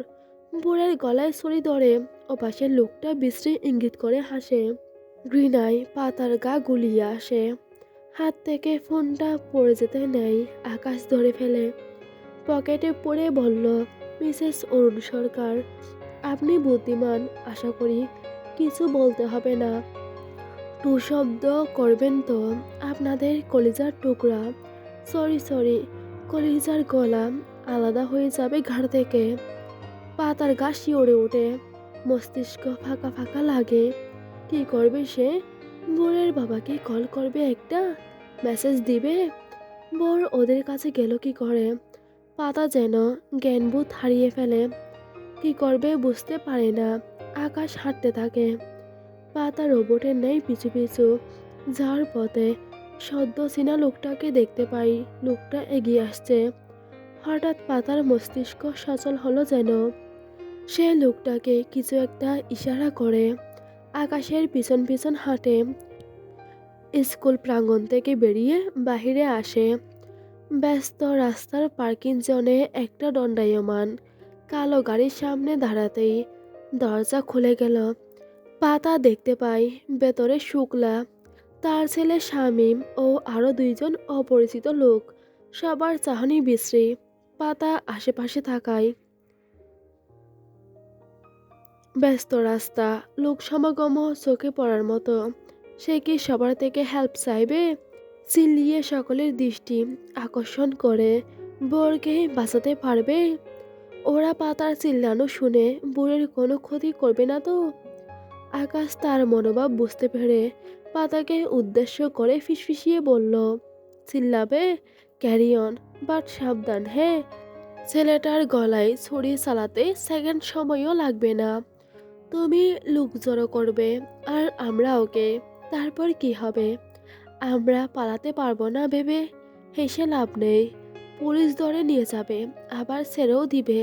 বোরের গলায় ছড়ি ধরে ওপাশের লোকটা বিশ্রী ইঙ্গিত করে হাসে। ঘৃণায় পাতার গা গুলিয়ে আসে। হাত থেকে ফোনটা পড়ে যেতে নেয়, আকাশ ধরে ফেলে। পকেটে পড়ে বলল, মিসেস অরুণ সরকার, আপনি বুদ্ধিমান, আশা করি কিছু বলতে হবে না। টু শব্দ করবেন তো আপনাদের কলিজার টুকরা, সরি সরি, কলিজার গলা আলাদা হয়ে যাবে ঘাড় থেকে। পাতার গা শিওরে ওঠে, মস্তিষ্ক ফাঁকা ফাঁকা লাগে। কি করবে সে? বোরের বাবাকে কল করবে, একটা মেসেজ দিবে? বোর ওদের কাছে গেল কি করে? পাতা যেন জ্ঞানবোধ হারিয়ে ফেলে। কি করবে বুঝতে পারে না। আকাশ হাঁটতে থাকে। পাতা রোবটের ন্যায় পিছু পিছু যাওয়ার পথে সদ্য চেনা লোকটাকে দেখতে পাই। লোকটা এগিয়ে আসছে। হঠাৎ পাতার মস্তিষ্ক সচল হলো যেন। সে লোকটাকে কিছু একটা ইশারা করে আকাশের পিছন পিছন হাঁটে। স্কুল প্রাঙ্গণ থেকে বেরিয়ে বাহিরে আসে। ব্যস্ত রাস্তার পার্কিং জোনে একটা দণ্ডায়মান কালো গাড়ির সামনে দাঁড়াতেই দরজা খুলে গেল। পাতা দেখতে পাই ভেতরে শুক্লা, তার ছেলে শামীম ও আরো 2জন অপরিচিত লোক। সবার চাহনি বিশ্রী। পাতা আশেপাশে তাকায়। ব্যস্ত রাস্তা, লোক সমাগম চোখে পড়ার মতো। সে কি সবার থেকে হেল্প চাইবে? চিল্লিয়ে সকলের দৃষ্টি আকর্ষণ করে বোরকে বাঁচাতে পারবে? ওরা পাতার চিল্লানো শুনে বুড়ের কোনো ক্ষতি করবে না তো? আকাশ তার মনোভাব বুঝতে পেরে পাতাকে উদ্দেশ্য করে ফিসফিসিয়ে বলল, চিল্লাবে? ক্যারি অন, বাট সাবধান হ্যাঁ। ছেলেটার গলায় ছুরি চালাতে সেকেন্ড সময়ও লাগবে না। তুমি লোক জড়ো করবে আর আমরা ওকে। তারপর কি হবে? আমরা পালাতে পারবো না ভেবে হেসে লাভ নেই। পুলিশ ধরে নিয়ে যাবে, আবার ছেড়েও দিবে।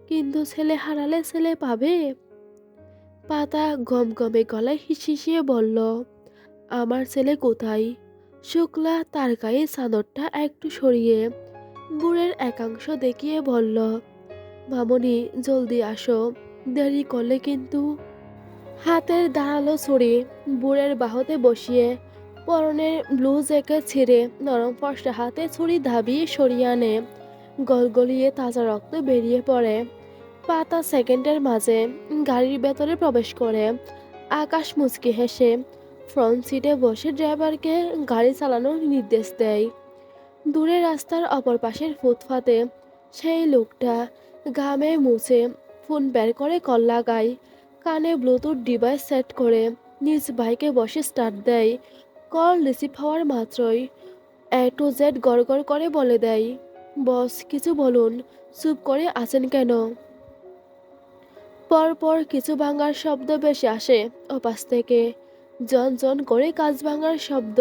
কিন্তু ছেলে হারালে ছেলে পাবে? পাতা গমগমে গলায় হিসিয়ে বলল, আমার ছেলে কোথায়? শুক্লা তার গায়ে চাদরটা একটু সরিয়ে বুড়ের একাংশ দেখিয়ে বলল, মামনি জলদি আসো, দেরি করলে কিন্তু। হাতের ধারালো ছুরি বুড়ের বাহুতে বসিয়ে পরনের ব্লু জ্যাকেট ছিঁড়ে নরম ফর্সা হাতে ছুরি দাবিয়ে সরিয়ে আনে। গলগলিয়ে তাজা রক্ত বেরিয়ে পড়ে। পাতা সেকেন্ডের মাঝে গাড়ির ভেতরে প্রবেশ করে। আকাশ মুচকি হেসে ফ্রন্ট সিটে বসে ড্রাইভারকে গাড়ি চালানোর নির্দেশ দেয়। দূরে রাস্তার অপর পাশের ফুটপাতে সেই লোকটা ঘামে মুছে ফোন বের করে কল লাগায়। কানে ব্লুটুথ ডিভাইস সেট করে নিজ বাইকে বসে স্টার্ট দেয়। কল রিসিভ হওয়ার মাত্রই এ টু জেড গড়গড় করে বলে দেয়, বস কিছু বলুন, চুপ করে আছেন কেন? পরপর কিছু ভাঙার শব্দ ভেসে আসে ওপাশ থেকে, জন জন করে কাঁচ ভাঙার শব্দ।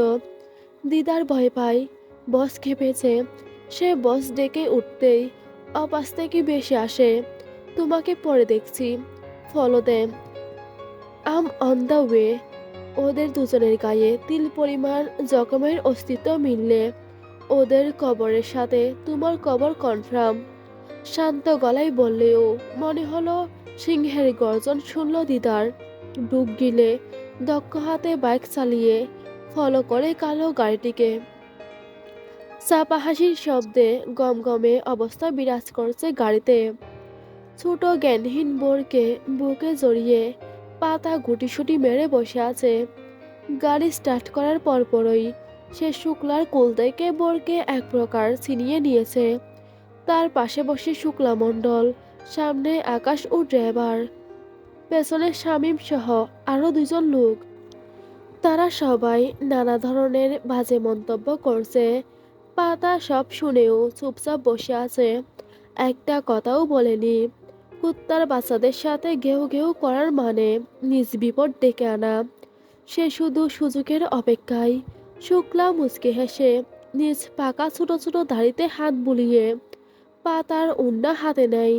দিদার ভয় পায়, বস খেপেছে। সে বস ডেকে উঠতেই অপাশ থেকে ভেসে আসে, তোমাকে পরে দেখছি, follow them, I'm on the way. ওদের দুজনের গায়ে তিল পরিমাণ জখমের অস্তিত্ব মিললে ওদের কবরের সাথে তোমার কবর কনফার্ম। শান্ত গলায় বললেও মনে হলো সিংহের গর্জন শুনল দিদার। বুক গিলে দক্ষ হাতে বাইক চালিয়ে ফলো করে কালো গাড়িটিকে। চাপা হাসির শব্দে গমগমে অবস্থা বিরাজ করছে গাড়িতে। ছোট জ্ঞানহীন বোরকে বুকে জড়িয়ে পাতা গুটিসুটি মেরে বসে আছে। গাড়ি স্টার্ট করার পরপরই সে শুক্লার কোল থেকে বোরকে এক প্রকার ছিনিয়ে নিয়েছে। তার পাশে বসে শুক্লা মণ্ডল, সামনে আকাশ ও ড্রাইভার, পেছনে শামীম সহ আরো দুজন লোক। তারা সবাই নানা ধরনের বাজে মন্তব্য করছে। পাতা সব শুনেও চুপচাপ বসে আছে, একটা কথাও বলেনি। কুত্তার বাচ্চাদের সাথে ঘেউ ঘেউ করার মানে নিজ বিপদ ডেকে আনা। সে শুধু সুযোগের অপেক্ষায়। শুক্লা মুচকে হেসে নিজ পাকা ছোট ছোট দাড়িতে হাত বুলিয়ে পাতার উন্না হাতে নেয়।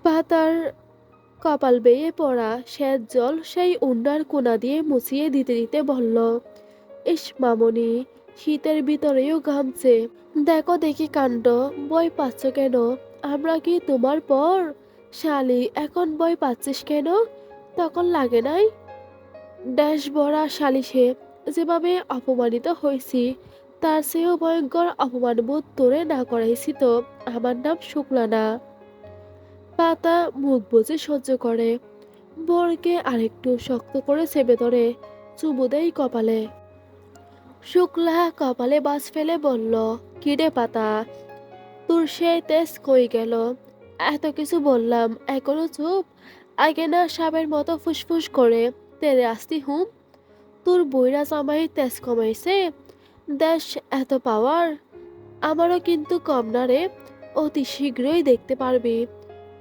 পাতার কপাল বেয়ে পড়া শ্বেত জল সেই উন্নার কোনা দিয়ে মুছিয়ে দিতে দিতে বলল, ইস মামনি, শীতের ভিতরেও ঘামছে, দেখো দেখি কাণ্ড, ভয় পাচ্ছ কেন? আমরা কি তোমার পর? শালি, এখন ভয় পাচ্ছিস কেন? তখন লাগে নাই? ড্যাশ ভরা সালিশে যেভাবে অপমানিত হয়েছি, তার চেয়েও ভয়ঙ্কর অপমানবোধ তোরে না করাইছি তো আমার নাম শুক্লা না। পাতা মুখ বুজে সহ্য করে, বোরকে আরেকটু শক্ত করে চেপে ধরে চুমু দেয় কপালে। শুক্লা কপালে বাজ ফেলে বলল, কিরে পাতা, তোর সেই তেজ কই গেল? এত কিছু বললাম এখনো চুপ? আগে না সাপের মতো ফুসফুস করে তেরে আসতি হুম? তোর বইরা জামাই তেজ কমাইছে? দেশ এত পাওয়ার? আমারও কিন্তু কম না রে, অতি শীঘ্রই দেখতে পারবি।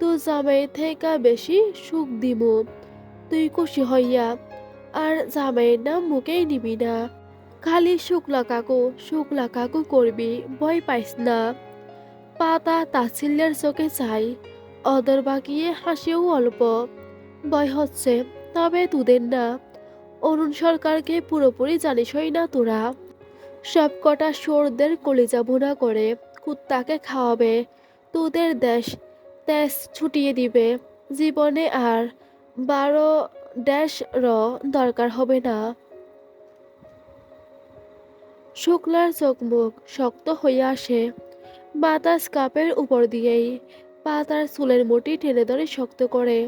তোর জামাই থেকে বেশি সুখ দিমু, তুই খুশি হইয়া। আর জামাইয়ের নাম মুখেই নিবি না, খালি শুক্লা কাকু করবি, ভয় পাইস না। পাতা তাচ্ছিল্যের চোখে চাই, অদর বাকিয়ে হাসিও অল্প। ভয় হচ্ছে, তবে তোদের না। অরুণ সরকারকে পুরোপুরি জানিসই না তোরা। সবকটা শুয়োরদের কলিজা ভুনা করে কুত্তাকে খাওয়াবে, তোদের দেশ তেজ ছুটিয়ে দিবে। জীবনে আর 12 দরকার হবে না। শুক্লার চোখ মুখ শক্ত হয়ে আসে, বাতাস কাপের উপর দিয়েই পাতার চুলের মুঠি টেনে ধরে শক্ত করে।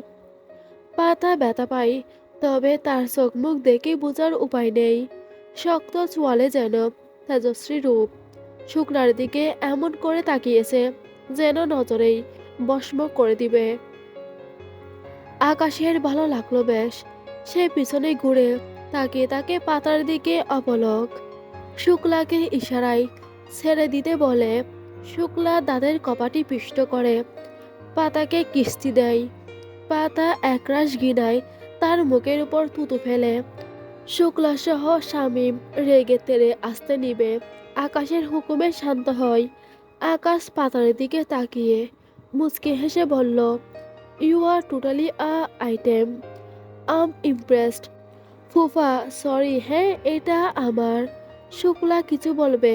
পাতা ব্যথা পায়, তবে তার চোখ মুখ দেখে বোঝার উপায় নেই। শক্ত চোয়ালে যেন তেজশ্রী রূপ, শুক্লার দিকে এমন করে তাকিয়েছে যেন নজরেই ভস্ম করে দিবে। আকাশের ভালো লাগলো বেশ। সে পিছনে ঘুরে তাকিয়ে তাকে পাতার দিকে অপলক। শুক্লাকে ইশারায় ছেড়ে দিতে বলে। শুক্লা দাঁতের কপাটি পিষ্ট করে পাতাকে কিস্তি দেয়। পাতা একরাশ ঘৃণায় তার মুখের উপর থুতু ফেলে। শুক্লা সহ শামীম রেগে তেড়ে আসতে নিবে, আকাশের হুকুমে শান্ত হয়। আকাশ পাতার দিকে তাকিয়ে মুচকি হেসে বলল, you are totally a item. I'm impressed. ফুফা, সরি, হ্যাঁ, এটা আমার। শুক্লা কিছু বলবে,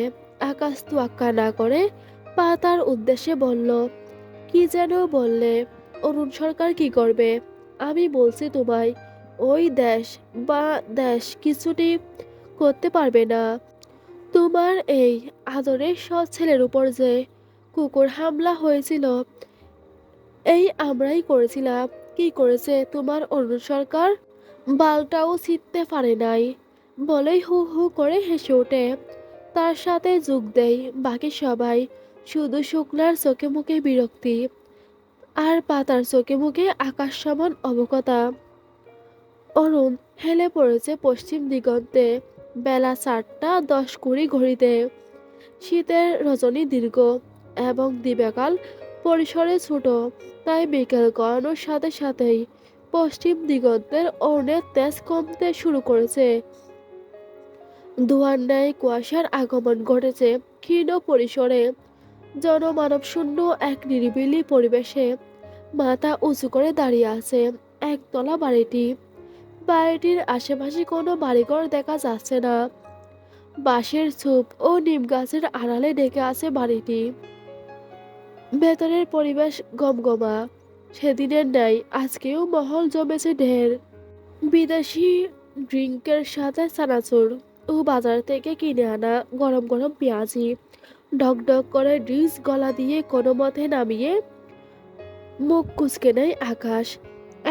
আকাশ তোয়াক্কা না করে পাতার উদ্দেশ্যে বলল, কি যেন বললে? অরুণ সরকার কি করবে? আমি বলছি তোমায়, ওই দেশ বা দেশ কিছুটি করতে পারবে না। তোমার এই আদরের সৎ ছেলের উপর যে কুকুর হামলা হয়েছিল, এই আমরাই করেছিলাম। কি করেছে তোমার অরুণ সরকার? বালটাও ছিঁড়তে পারে নাই বলেই হু হু করে হেসে ওঠে। তার সাথে যোগ দেয় বাকি সবাই। শুধু শুক্লার চোখে মুখে বিরক্তি, আর পাতার চোখে মুখে আকাশ সমান অবকতা। অরুণ হেলে পড়েছে পশ্চিম দিগন্তে। বেলা 4:10 ঘড়িতে। শীতের রজনী দীর্ঘ এবং দিবাকাল পরিসরে ছোট, তাই বিকেল গড়ানোর সাথে সাথেই পশ্চিম দিগন্তের অরুণের তেজ কমতে শুরু করেছে। ধোঁয়ার ন্যায় কুয়াশার আগমন ঘটেছে ক্ষীণ পরিসরে। জনমানবশূন্য এক নিরিবিলি পরিবেশে মাথা উঁচু করে দাঁড়িয়ে আছে একতলা বাড়িটি। বাড়িটির আশেপাশে কোনো বাড়িঘর দেখা যাচ্ছে না। বাঁশের ঝোপ ও নিম গাছের আড়ালে ডেকে আছে বাড়িটি। ভেতরের পরিবেশ গমগমা। সেদিনের ন্যায় আজকেও মহল জমেছে ঢের। বিদেশি ড্রিঙ্কের সাথে চানাচুর ও বাজার থেকে কিনে আনা গরম গরম পেঁয়াজি। ডক করে ড্রিঙ্কস গলা দিয়ে কোনো মতে নামিয়ে মুখ কুঁচকে নেয় আকাশ।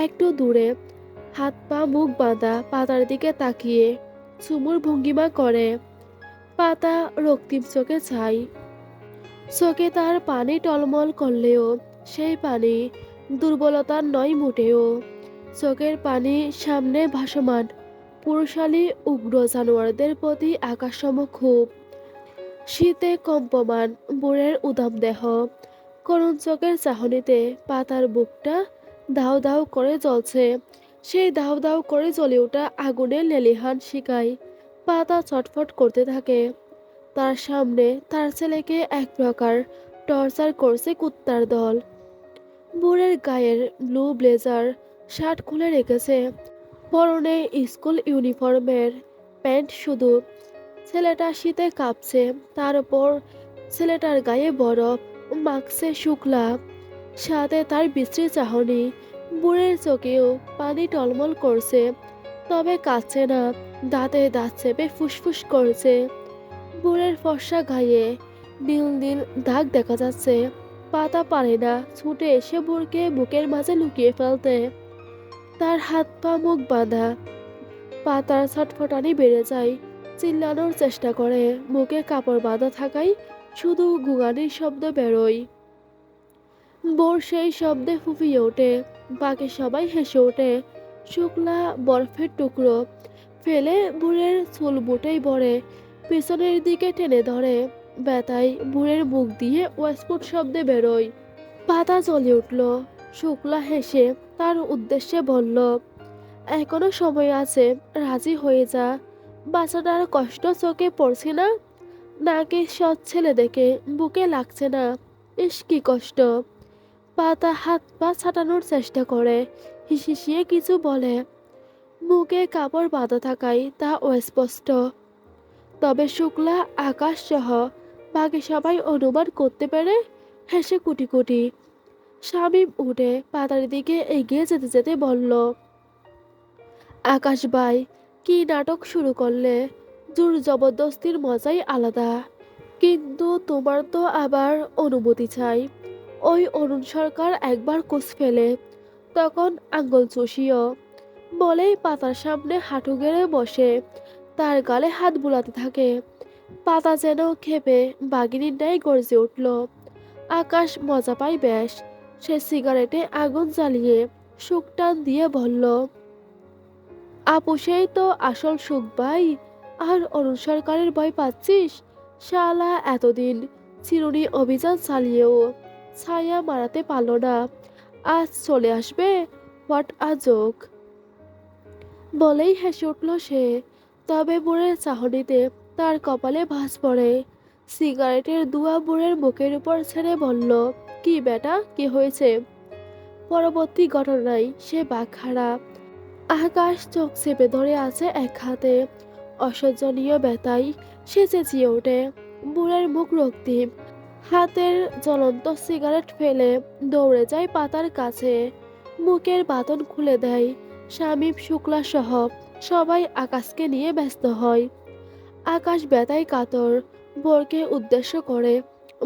একটু দূরে হাত পা মুখ বাঁধা পাতার দিকে তাকিয়ে চুমুর ভঙ্গিমা করে। পাতা রক্তিম চোখে চাই। চোখে তার পানি টলমল করলেও সেই পানি দুর্বলতার নয় মোটেও। চোখের পানি সামনে ভাসমান পুরুষালী উগ্র জানোয়ারদের প্রতি আকাশসম ক্ষোভ। শীতে কম্পমান বুড়ের উদাম দেহ। করুণ চোখের চাহনিতে পাতার বুকটা দাউ দাউ করে জ্বলছে। সেই দাউ দাউ করে জ্বলে ওঠা আগুনের লেলিহান শিকায় পাতা ছটফট করতে থাকে। তার সামনে তার ছেলেকে এক প্রকার টর্চার করছে কুত্তার দল। বুড়ের গায়ের ব্লু ব্লেজার শার্ট খুলে রেখেছে, পরনে স্কুল ইউনিফর্মের প্যান্ট শুধু। ছেলেটা শীতে কাঁপছে, তার উপর ছেলেটার গায়ে বরফ মাখছে শুক্লা, সাথে তার বিশ্রী চাহনি। বুড়ের চোখেও পানি টলমল করছে, তবে কাঁদছে না। দাঁতে দাঁত চেপে ফুসফুস করছে। বুড়ের ফর্সা গায়ে নীল নীল দাগ দেখা যাচ্ছে। পাতা পারে না ছুটে এসে বুড়কে বুকের মাঝে লুকিয়ে ফেলতে। তার হাত পা মুখ বাঁধা। পাতার ছটফটানি বেড়ে যায়। চিল্লানোর চেষ্টা করে, মুখে কাপড় বাঁধা থাকায় শুধু গুঙানির শব্দ বেরোয়। বোর সেই শব্দে ফুঁপিয়ে ওঠে। বাকি সবাই হেসে ওঠে। শুক্লা বরফের টুকরো ফেলে বুড়ের চুল বুটেই ভরে পিছনের দিকে টেনে ধরে। ব্যথায় বুড়ের মুখ দিয়ে ওয়াস্পুট শব্দে বেরোয়। পাতা জ্বলে উঠল। শুক্লা হেসে তার উদ্দেশ্যে বলল, এখনো সময় আছে, রাজি হয়ে যা। বাচ্চাটার কষ্ট চোখে পড়ছে না? নাকি সৎ ছেলে দেখে বুকে লাগছে না? ইস কি কষ্ট। পাতা হাত পা ছাটানোর চেষ্টা করে, হিসিয়ে কিছু বলে। মুখে কাপড় বাঁধা থাকায় তা অস্পষ্ট। তবে শুক্লা আকাশ সহ বাকি সবাই অনুমান করতে পেরে হেসে কুটি কুটি। শামীম উঠে পাতার দিকে এগিয়ে যেতে যেতে বলল, আকাশ ভাই, কি নাটক শুরু করলে? জোর জবরদস্তির মজাই আলাদা। কিন্তু তোমার তো আবার অনুমতি চাই। ওই অরুণ সরকার একবার কোষ ফেলে, তখন আঙ্গুল চুষিও। বলেই পাতার সামনে হাঁটু গেড়ে বসে তার গালে হাত বুলাতে থাকে। পাতা যেন ক্ষেপে বাঘিনীর ন্যায় গর্জে উঠল। আকাশ মজা পায় বেশ। সে সিগারেটে আগুন জ্বালিয়ে সুখ টান দিয়ে বলল, আপুসেই তো আসল সুখ ভাই। আর অরুণ সরকারের ভয় পাচ্ছিস? শালা এতদিন চিরুনি অভিযান চালিয়েও ছায়া মারাতে পারল না, আজ চলে আসবে? What a joke. বলেই হেসে উঠল সে। তবে বুড়ের চাহনিতে তার কপালে ভাঁজ পড়ে। সিগারেটের ধোঁয়া বুড়ের মুখের উপর ছেড়ে বলল, কি বেটা, কি হয়েছে? পরবর্তী ঘটনায় সে বাঘারা। আকাশ চোখ চেপে ধরে আছে এক হাতে। অসহ্যনীয় ব্যথায় সে চেঁচিয়ে ওঠে। বুড়ের মুখ রক্তিম। হাতের জ্বলন্ত সিগারেট ফেলে দৌড়ে যায় পাতার কাছে। মুখের বাঁধন খুলে দেয়। শামীম শুক্লা সহ সবাই আকাশকে নিয়ে ব্যস্ত হয়। আকাশ ব্যথায় কাতর। ভোরকে উদ্দেশ্য করে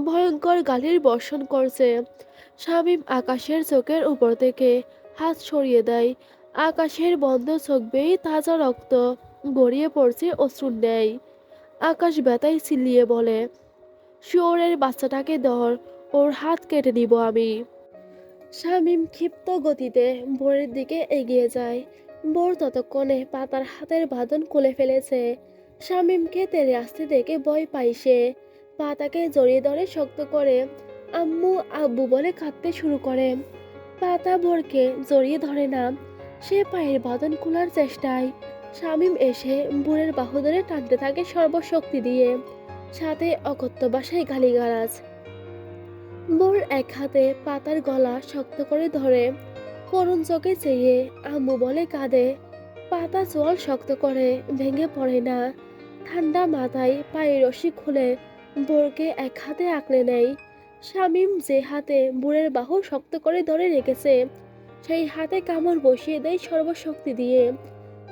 ভয়ঙ্কর গালির বর্ষণ করছে। শামীম আকাশের চোখের উপর থেকে হাত সরিয়ে দেয়। আকাশের বন্ধ চোখ বেয়ে তাজা রক্ত গড়িয়ে পড়ছে অশ্রুর ন্যায়। আকাশ ব্যথায় চিল্লিয়ে বলে, শুয়োরের বাচ্চাটাকে ধর, ওর হাত কেটে নিব আমি। শামীম ক্ষিপ্ত গতিতে ভোরের দিকে এগিয়ে যায়। ভোর ততক্ষণে পাতার হাতের বাঁধন খুলে ফেলেছে। শামীমকে তেড়ে আসতে দেখে ভয় পায় সে। পাতাকে জড়িয়ে ধরে শক্ত করে আম্মু আব্বু বলে কাঁদতে শুরু করে। পাতা ভোরকে জড়িয়ে ধরে না, সে পায়ের বাঁধন খোলার চেষ্টায়। শামীম এসে ভোরের বাহু ধরে টানতে থাকে সর্বশক্তি দিয়ে, সাথে অকথ্য ভাষায় গালিগালাজ। বোর এক হাতে পাতার গলা শক্ত করে ধরে, করুণ চোখে চেয়ে আম্মু বলে কাঁদে। পাতা চোয়াল শক্ত করে, ভেঙে পড়ে না। ঠান্ডা মাথায় পায়ের রশি খুলে বোরকে এক হাতে আঁকড়ে নেয়। শামীম যে হাতে বুড়ের বাহু শক্ত করে ধরে রেখেছে, সেই হাতে কামড় বসিয়ে দেয় সর্বশক্তি দিয়ে।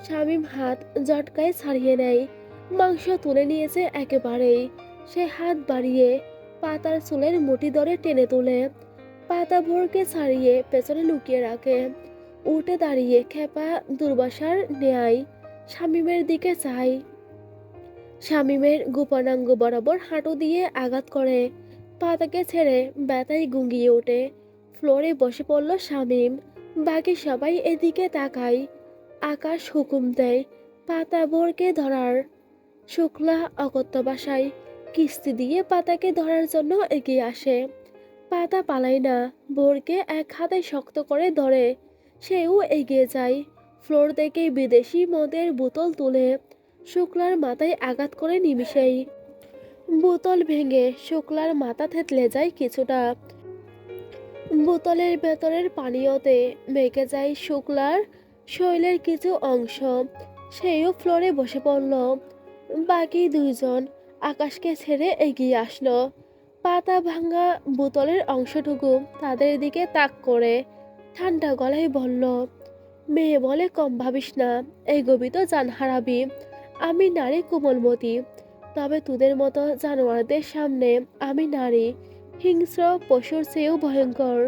শামীম হাত জটকায় ছাড়িয়ে নেয়। মাংস তুলে নিয়েছে একেবারেই। সে হাত বাড়িয়ে পাতার চুলের মুঠি ধরে টেনে তোলে। পাতা ভোরকে ছাড়িয়ে পেছনে লুকিয়ে রাখে। উঠে দাঁড়িয়ে খেপা দুর্বাসার ন্যায় শামীমের দিকে চায়। শামীমের গোপনাঙ্গ বরাবর হাঁটু দিয়ে আঘাত করে। পাতাকে ছেড়ে ব্যথায় গুঙ্গিয়ে ওঠে। ফ্লোরে বসে পড়ল শামীম। বাকি সবাই এদিকে তাকায়। আকাশ হুকুম দেয় পাতা ভোরকে ধরার। শুক্লা অকথ্য ভাষায় কিস্তি দিয়ে পাতাকে ধরার জন্য এগিয়ে আসে। পাতা পালায় না, ভোরকে এক হাতে শক্ত করে ধরে। সেও এগিয়ে যায়। ফ্লোর থেকে বিদেশি মদের বোতল তুলে শুক্লার মাথায় আঘাত করে নিমিষেই। বোতল ভেঙে শুক্লার মাথা থেতলে যায় কিছুটা। বোতলের ভেতরের পানীয়তে মেখে যায় শুক্লার শরীরের কিছু অংশ। সেও ফ্লোরে বসে পড়ল। বাকি দুইজন আকাশকে ছেড়ে এগিয়ে আসলো। পাতা ভাঙা বোতলের অংশটুকু তাদের দিকে তাক করে ঠান্ডা গলায় বলল, মেয়ে বলে কম ভাবিস না, এগোবি তো জান হারাবি। আমি নারী কোমলমতি, তবে তোদের মতো জানোয়ারদের সামনে আমি নারী, হিংস্র পশুর চেয়েও ভয়ঙ্কর।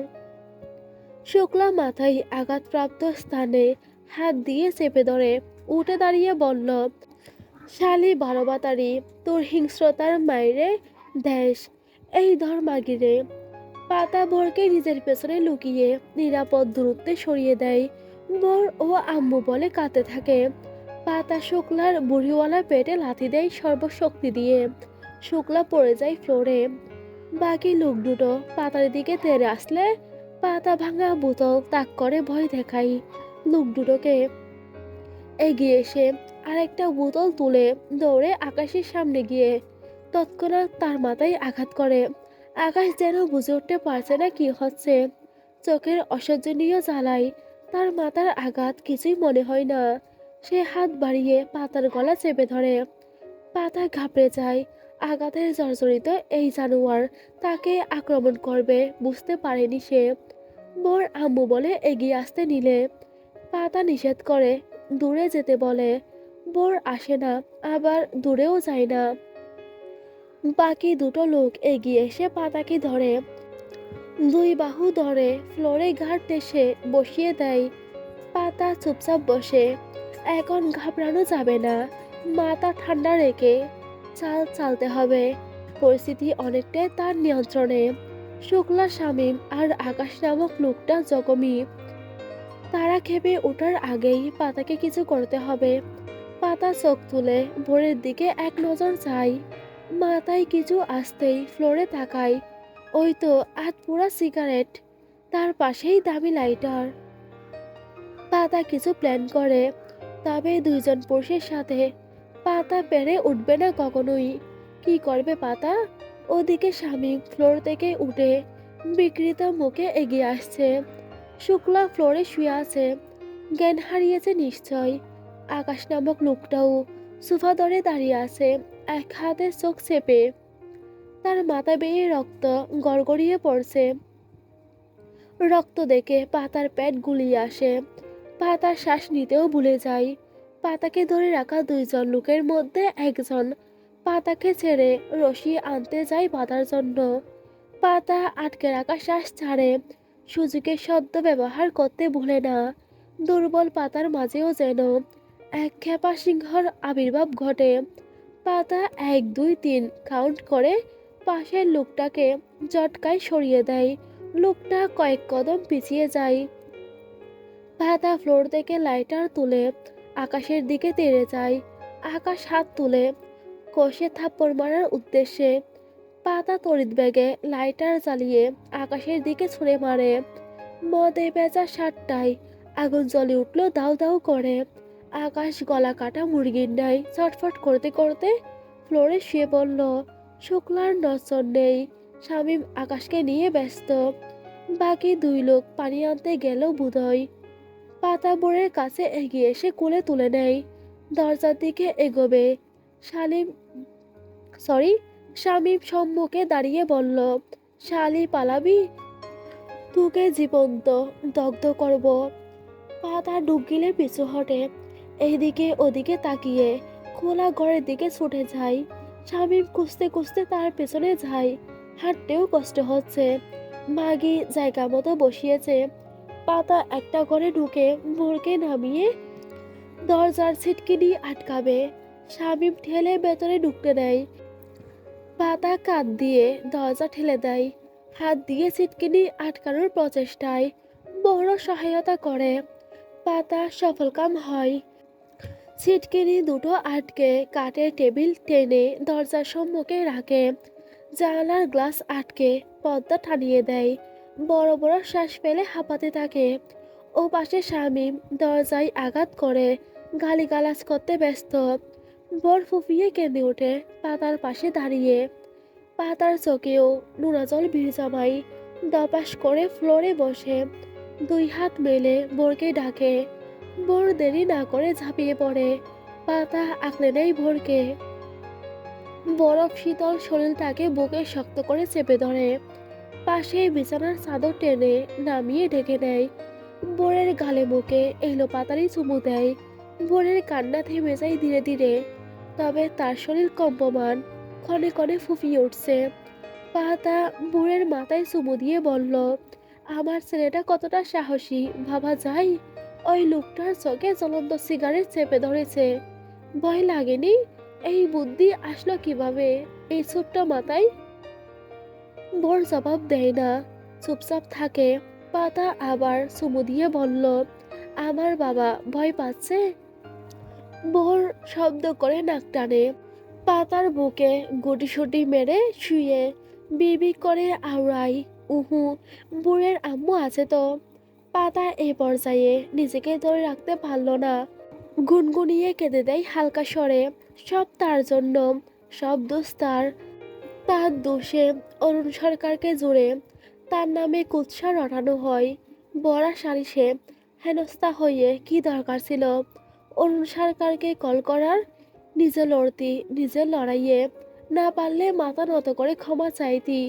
শুক্লা মাথায় আঘাতপ্রাপ্ত স্থানে হাত দিয়ে চেপে ধরে উঠে দাঁড়িয়ে বলল, শালি বারবাতারি, তোর হিংস্রতার মাইরে দেশ, এই ধর মাগিরে। পাতা ভোরকে নিজের পেছনে লুকিয়ে নিরাপদ দূরত্বে সরিয়ে দেয়। ভোর ও আম্মু বলে কাঁদতে থাকে। পাতা শুক্লার বুড়িওয়ালা পেটে লাথি দেয় সর্বশক্তি দিয়ে। শুক্লা পড়ে যায় ফ্লোরে। বাকি লোক দুটো পাতার দিকে তেড়ে আসলে পাতা ভাঙা বোতল তাক করে ভয় দেখায়। লোক দুটোকে এগিয়ে এসে আরেকটা বোতল তুলে দৌড়ে আকাশের সামনে গিয়ে তৎক্ষণাৎ তার মাথায় আঘাত করে। আকাশ যেন বুঝে উঠতে পারছে না কি হচ্ছে। চোখের অসহ্যনীয় জ্বালায় তার মাথার আঘাত কিছুই মনে হয় না। সে হাত বাড়িয়ে পাতার গলা চেপে ধরে। পাতা ঘাবড়ে যায়। আঘাতের জর্জরিত এই জানোয়ার তাকে আক্রমণ করবে বুঝতে পারেনি সে। বোর আম্মু বলে এগিয়ে আসতে নিলে পাতা নিষেধ করে, দূরে যেতে বলে। বোর আসে না, আবার দূরেও যায় না। বাকি দুটো লোক এগিয়ে এসে পাতাকে ধরে, দুই বাহু ধরে ফ্লোরে ঘাট এসে বসিয়ে দেয়। পাতা চুপচাপ বসে। এখন ঘাবড়ানো যাবে না, মাথা ঠান্ডা রেখে চালতে হবে। পরিস্থিতি অনেকটাই তার নিয়ন্ত্রণে। শুক্লা, শামীম আর আকাশ নামক লোকটা জখমী। তারা খেপে ওঠার আগেই পাতাকে কিছু করতে হবে। পাতা চোখ তুলে ভোরের দিকে এক নজর চায়। মাথায় কিছু আসতেই ফ্লোরে তাকায়। ওই তো আধ পোড়া সিগারেট, তার পাশেই দামি লাইটার। পাতা কিছু প্ল্যান করে, তবে দুইজন পুরুষের সাথে পাতা পেরে উঠবে না কখনোই। কি করবে পাতা? ওদিকে স্বামী ফ্লোর থেকে উঠে বিকৃত মুখে এগিয়ে আসছে। শুক্লা ফ্লোরে শুয়ে আছে, জ্ঞান হারিয়েছে নিশ্চয়। আকাশ নামক লোকটাও সোফা ধরে দাঁড়িয়ে আছে, এক হাতে চোখ চেপে। তার মাথা বেয়ে রক্ত গড়গড়িয়ে পড়ছে। রক্ত দেখে পাতার পেট গুলিয়ে আসে। পাতা শ্বাস নিতেও ভুলে যায়। পাতাকে ধরে রাখা দুইজন লোকের মধ্যে একজন পাতাকে ছেড়ে রশি আনতে যায় বাঁধার জন্য। পাতা আটকে রাখা শ্বাস ছাড়ে, সুযোগের শব্দ ব্যবহার করতে ভুলে না। দুর্বল পাতার মাঝেও যেন এক ক্ষেপা সিংহর আবির্ভাব ঘটে। পাতা 1 2 3 কাউন্ট করে পাশের লোকটাকে জটকায় সরিয়ে দেয়। লোকটা কয়েক কদম পিছিয়ে যায়। পাতা ফ্লোর থেকে লাইটার তুলে আকাশের দিকে তেড়ে যায়। আকাশ হাত তুলে কষে থাপ্পড় মারার উদ্দেশ্যে। পাতা তড়িৎ বেগে লাইটার জ্বালিয়ে আকাশের দিকে ছুঁড়ে মারে। মদে ভেজা শার্টটায় আগুন জ্বলে উঠল দাউ দাউ করে। আকাশ গলা কাটা মুরগির ন্যায় ছটফট করতে করতে ফ্লোরে শুয়ে পড়ল। শুক্লার নজর নেই, শামীম আকাশকে নিয়ে ব্যস্ত। বাকি 2 লোক পানি আনতে গেলেও বোধহয়। পাতা বোরের কাছে এগিয়ে এসে কোলে তুলে নেয়। দরজার দিকে এগোবে। শালিম সরি শামীম সম্মুখে দাঁড়িয়ে বলল, শালি পালাবি? তোকে জীবন্ত দগ্ধ করব। পাতা ডুব গিলে পিছু হটে, এইদিকে ওদিকে তাকিয়ে খোলা ঘরের দিকে ছুটে যায়। শামীম খুঁজতে খুঁজতে তার পেছনে যায়। হাঁটতেও কষ্ট হচ্ছে। মাগি জায়গা মতো বসিয়েছে। পাতা একটা ঘরে ঢুকে ভোরকে নামিয়ে দরজার ছিটকিনি আটকাবে। শামীম ঠেলে ভেতরে ঢুকতে দেয়। পাতা কাঁধ দিয়ে দরজা ঠেলে দেয়, হাত দিয়ে ছিটকিনি আটকানোর প্রচেষ্টায় বড় সহায়তা করে। পাতা সফলকাম হয়। ছিটকিনি দুটো আটকে কাঠের টেবিল টেনে দরজার সম্মুখে রাখে। জানালার গ্লাস আটকে পর্দা টানিয়ে দেয়। বড় বড় শ্বাস ফেলে হাঁপাতে থাকে। ও পাশে শামীম দরজায় আঘাত করে গালিগালাজ করতে ব্যস্ত। বর ফুফিয়ে কেঁদে ওঠে পাতার পাশে দাঁড়িয়ে। পাতার চোখেও নোনা জল ভিড় জমায়। দপাস করে ফ্লোরে বসে 2 হাত মেলে বোরকে ডাকে। বোর দেরি না করে ঝাঁপিয়ে পড়ে। পাতা আঁকড়ে নেয় ভোরকে। বরফ শীতল শরীরটাকে বুকে শক্ত করে চেপে ধরে। পাশে বিছানার চাদর টেনে নামিয়ে ঢেকে নেয়। বোরের গালে মুখে এলো পাতারি চুমু দেয়। বোরের কান্না থেমে যায় ধীরে ধীরে, তবে তার শরীর কম্পমান, ক্ষণে ক্ষণে ফুঁপিয়ে উঠছে। পাতা বোরের মাথায় চুমু দিয়ে বলল, আমার ছেলেটা কতটা সাহসী ভাবা যায়। ওই লোকটার চোখে জ্বলন্ত সিগারেট চেপে ধরেছে, ভয় লাগেনি? এই বুদ্ধি আসলো কিভাবে এই ছোট্ট মাথায়? বোর জবাব দেয় না, চুপচাপ থাকে। পাতা আবার চুমু দিয়ে বলল, আমার বাবা ভয় পাচ্ছে? বোর শব্দ করে নাক টানে। পাতার বুকে গুটিসুটি মেরে শুয়ে বিড়বিড় করে আওড়ায়, উহু, বুড়ের আম্মু আছে তো। পাতা এ পর্যায়ে নিজেকে ধরে রাখতে পারল না। গুনগুনিয়ে কেঁদে দেয় হালকা স্বরে। সব তার জন্য, সব দোষ তার। তার দোষে অরুণ সরকারকে জুড়ে তার নামে কুৎসা রটানো হয়। বড়া সালিশে হেনস্থা হয়ে কি দরকার ছিল অরুণ সরকারকে কল করার? নিজে লড়তি, নিজের লড়াইয়ে না পারলে মাথা নত করে ক্ষমা চাইতি।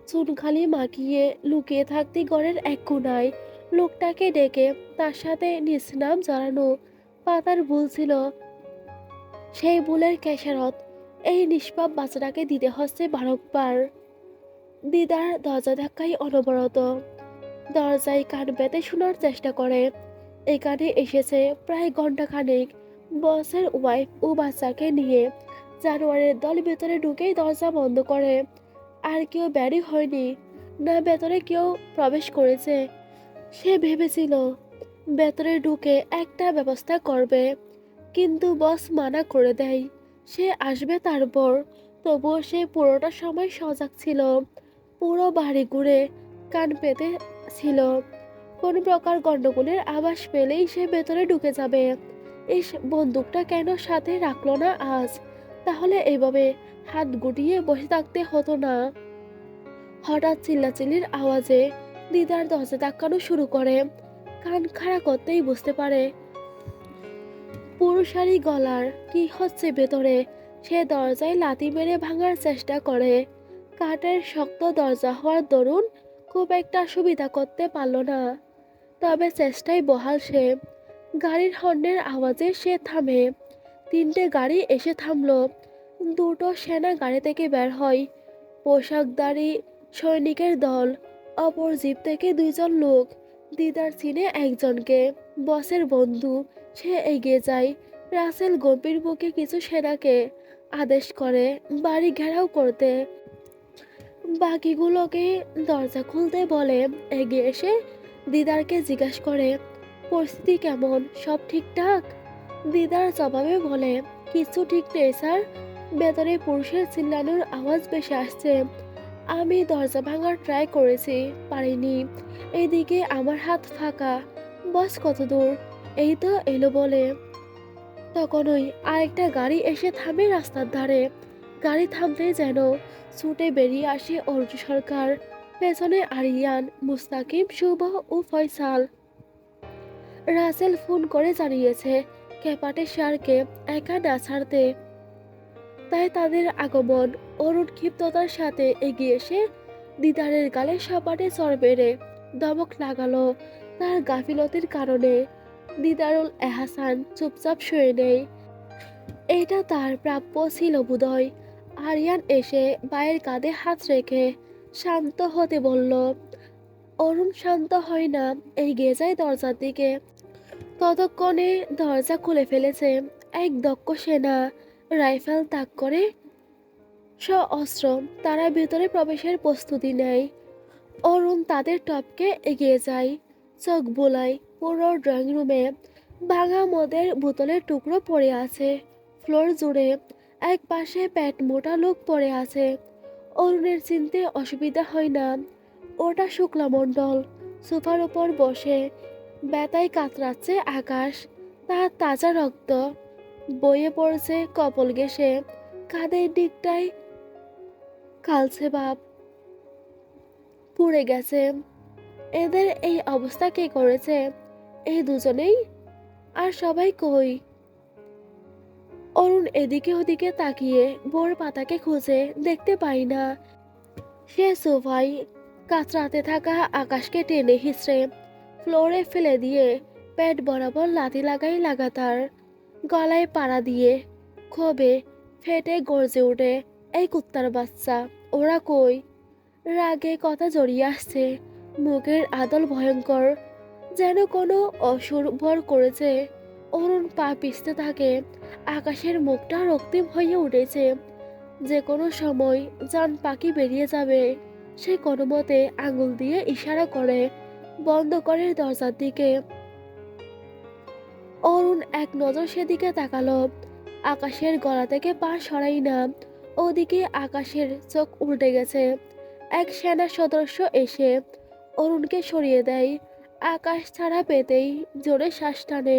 চুন খালি মাখিয়ে লুকিয়ে থাকতি ঘরের এক কোনায়। লোকটাকে ডেকে তার সাথে নিজ নাম জড়ানো পাতার ভুল ছিল। সেই ভুলের খেসারত এই নিষ্পাপ বাচ্চাটাকে দিতে হচ্ছে বারংবার। দিদার দরজা ধাক্কায় অনবরত। দরজায় কান পেতে শোনার চেষ্টা করে। এখানে এসেছে প্রায় ঘন্টাখানেক বসের ওয়াইফ ও বাচ্চাকে নিয়ে। জানোয়ারের দল ভেতরে ঢুকেই দরজা বন্ধ করে। আর কেউ বেরই হয়নি, না ভেতরে কেউ প্রবেশ করেছে। সে ভেবেছিল ভেতরে ঢুকে একটা ব্যবস্থা করবে, কিন্তু বস মানা করে দেয়, সে আসবে তারপর। তবুও সে পুরোটা সময় সজাগ ছিল। পুরো বাড়ি ঘুরে কান পেতে ছিল। কোন প্রকার গন্ডগোলের আভাস পেলেই সে ভেতরে ঢুকে যাবে। এই বন্দুকটা কেন সাথে রাখলো না আজ? তাহলে এইভাবে হাত গুটিয়ে বসে থাকতে হতো না। হঠাৎ চিল্লাচিল্লির আওয়াজে দিদার দরজা ধাক্কানো শুরু করে। কান খাড়া করতেই বুঝতে পারে পুরুষালী গলার কি হচ্ছে ভেতরে। সে দরজায় লাথি মেরে ভাঙার চেষ্টা করে। কাঠের শক্ত দরজা হওয়ার দরুন খুব একটা সুবিধা করতে পারল না, তবে চেষ্টায় বহাল সে। গাড়ির হর্নের আওয়াজে সে থামে। তিনটে গাড়ি এসে থামলো। দুটো সেনা গাড়ি থেকে বের হয়, পোশাকধারী সৈনিকের দল। অপর জিপ থেকে দুইজন লোক। দিদার চিনে একজনকে, বসের বন্ধু। সে এগিয়ে যায়। রাসেল গম্ভীর মুখে কিছু সেনাকে আদেশ করে বাড়ি ঘেরাও করতে। বাকিগুলোকে দরজা খুলতে বলে। এগিয়ে এসে দিদারকে জিজ্ঞেস করে, পরিস্থিতি কেমন, সব ঠিকঠাক? দিদার জবাবে বলে, কিছু ঠিক নেই স্যার। ভেতরে পুরুষের চিল্লানোর আওয়াজ বেশি আসছে। আমি দরজা ভাঙার ট্রাই করেছি, পারিনি। এইদিকে আমার হাত ফাঁকা। বস কত দূর? এই তো এলো বলে তখনই আরেকটা গাড়ি এসে থামে রাস্তার ধারে। গাড়ি থামতে যেন ছুটে বেরিয়ে আসে অর্জু সরকার, পেছনে আরিয়ান, মুস্তাকিম, শুভ ও ফয়সাল। রাসেল ফোন করে জানিয়েছে ক্যাপাটে স্যারকে একা না ছাড়তে, তাই তাদের আগমন। অরুণ ক্ষিপ্ততার সাথে এগিয়ে এসে দিদারের গালে সপাটে চড় বেড়ে ধমক লাগালো তার গাফিলতির কারণে। দিদারুল এহসান চুপচাপ শুয়ে নেই। এটা তার প্রাপ্য ছিল বোধহয়। আরিয়ান এসে বায়ের কাঁধে হাত রেখে শান্ত হতে বলল। অরুণ শান্ত হয় না, এগিয়ে যায় দরজার দিকে। ততক্ষণে দরজা খুলে ফেলেছে এক দক্ষ সেনা, রাইফেল তাক করে অস্ত্র। তারা ভেতরে প্রবেশের প্রস্তুতি নেয়। অরুণ তাদের টপকে এগিয়ে যায়। চোখ বোলায় পুরো ড্রয়িং রুমে ভাঙা মদের বোতলের টুকরো পড়ে আছে ফ্লোর জুড়ে। এক পাশে পেট মোটা লোক পড়ে আছে। অরুণের চিনতে অসুবিধা হয় না, ওটা শুক্লা মণ্ডল। সোফার উপর বসে ব্যথায় কাতরাচ্ছে আকাশ। তার তাজা রক্ত বয়ে পড়ছে কপল ঘেঁষে। কাঁধের দিকটায় কালচে ভাব পুড়ে গেছে। এদের এই অবস্থা কে করেছে? এই দুজনেই? আর সবাই কই? অরুণ এদিকে ওদিকে তাকিয়ে বোর পাতাকে খুঁজে দেখতে পাই না। সে সোফায় কাতরাতে থাকা আকাশকে টেনে হিঁচড়ে ফ্লোরে ফেলে দিয়ে পেট বরাবর লাথি লাগাই লাগাতার। গলায় পাড়া দিয়ে ক্ষোভে ফেটে গর্জে ওঠে, এই কুত্তার বাচ্চা, ওরা কই? রাগে কথা জড়িয়ে আসছে, মুখের আদল ভয়ঙ্কর, যেন কোনো অসুর ভর করেছে। অরুণ পা পিছতে থাকে। আকাশের মুখটা রক্তিম হয়ে উঠেছে। যে কোনো সময় জান পাখি বেরিয়ে যাবে। সে কোনো মতে আঙুল দিয়ে ইশারা করে বন্ধ করে দরজার দিকে। অরুণ এক নজর সেদিকে তাকালো। আকাশের গলা থেকে পা সরাই না। ওদিকে আকাশের চোখ উল্টে গেছে। এক সেনা সদস্য এসে অরুণকে সরিয়ে দেয়। আকাশ ছাড়া পেতেই জোরে শ্বাস টানে।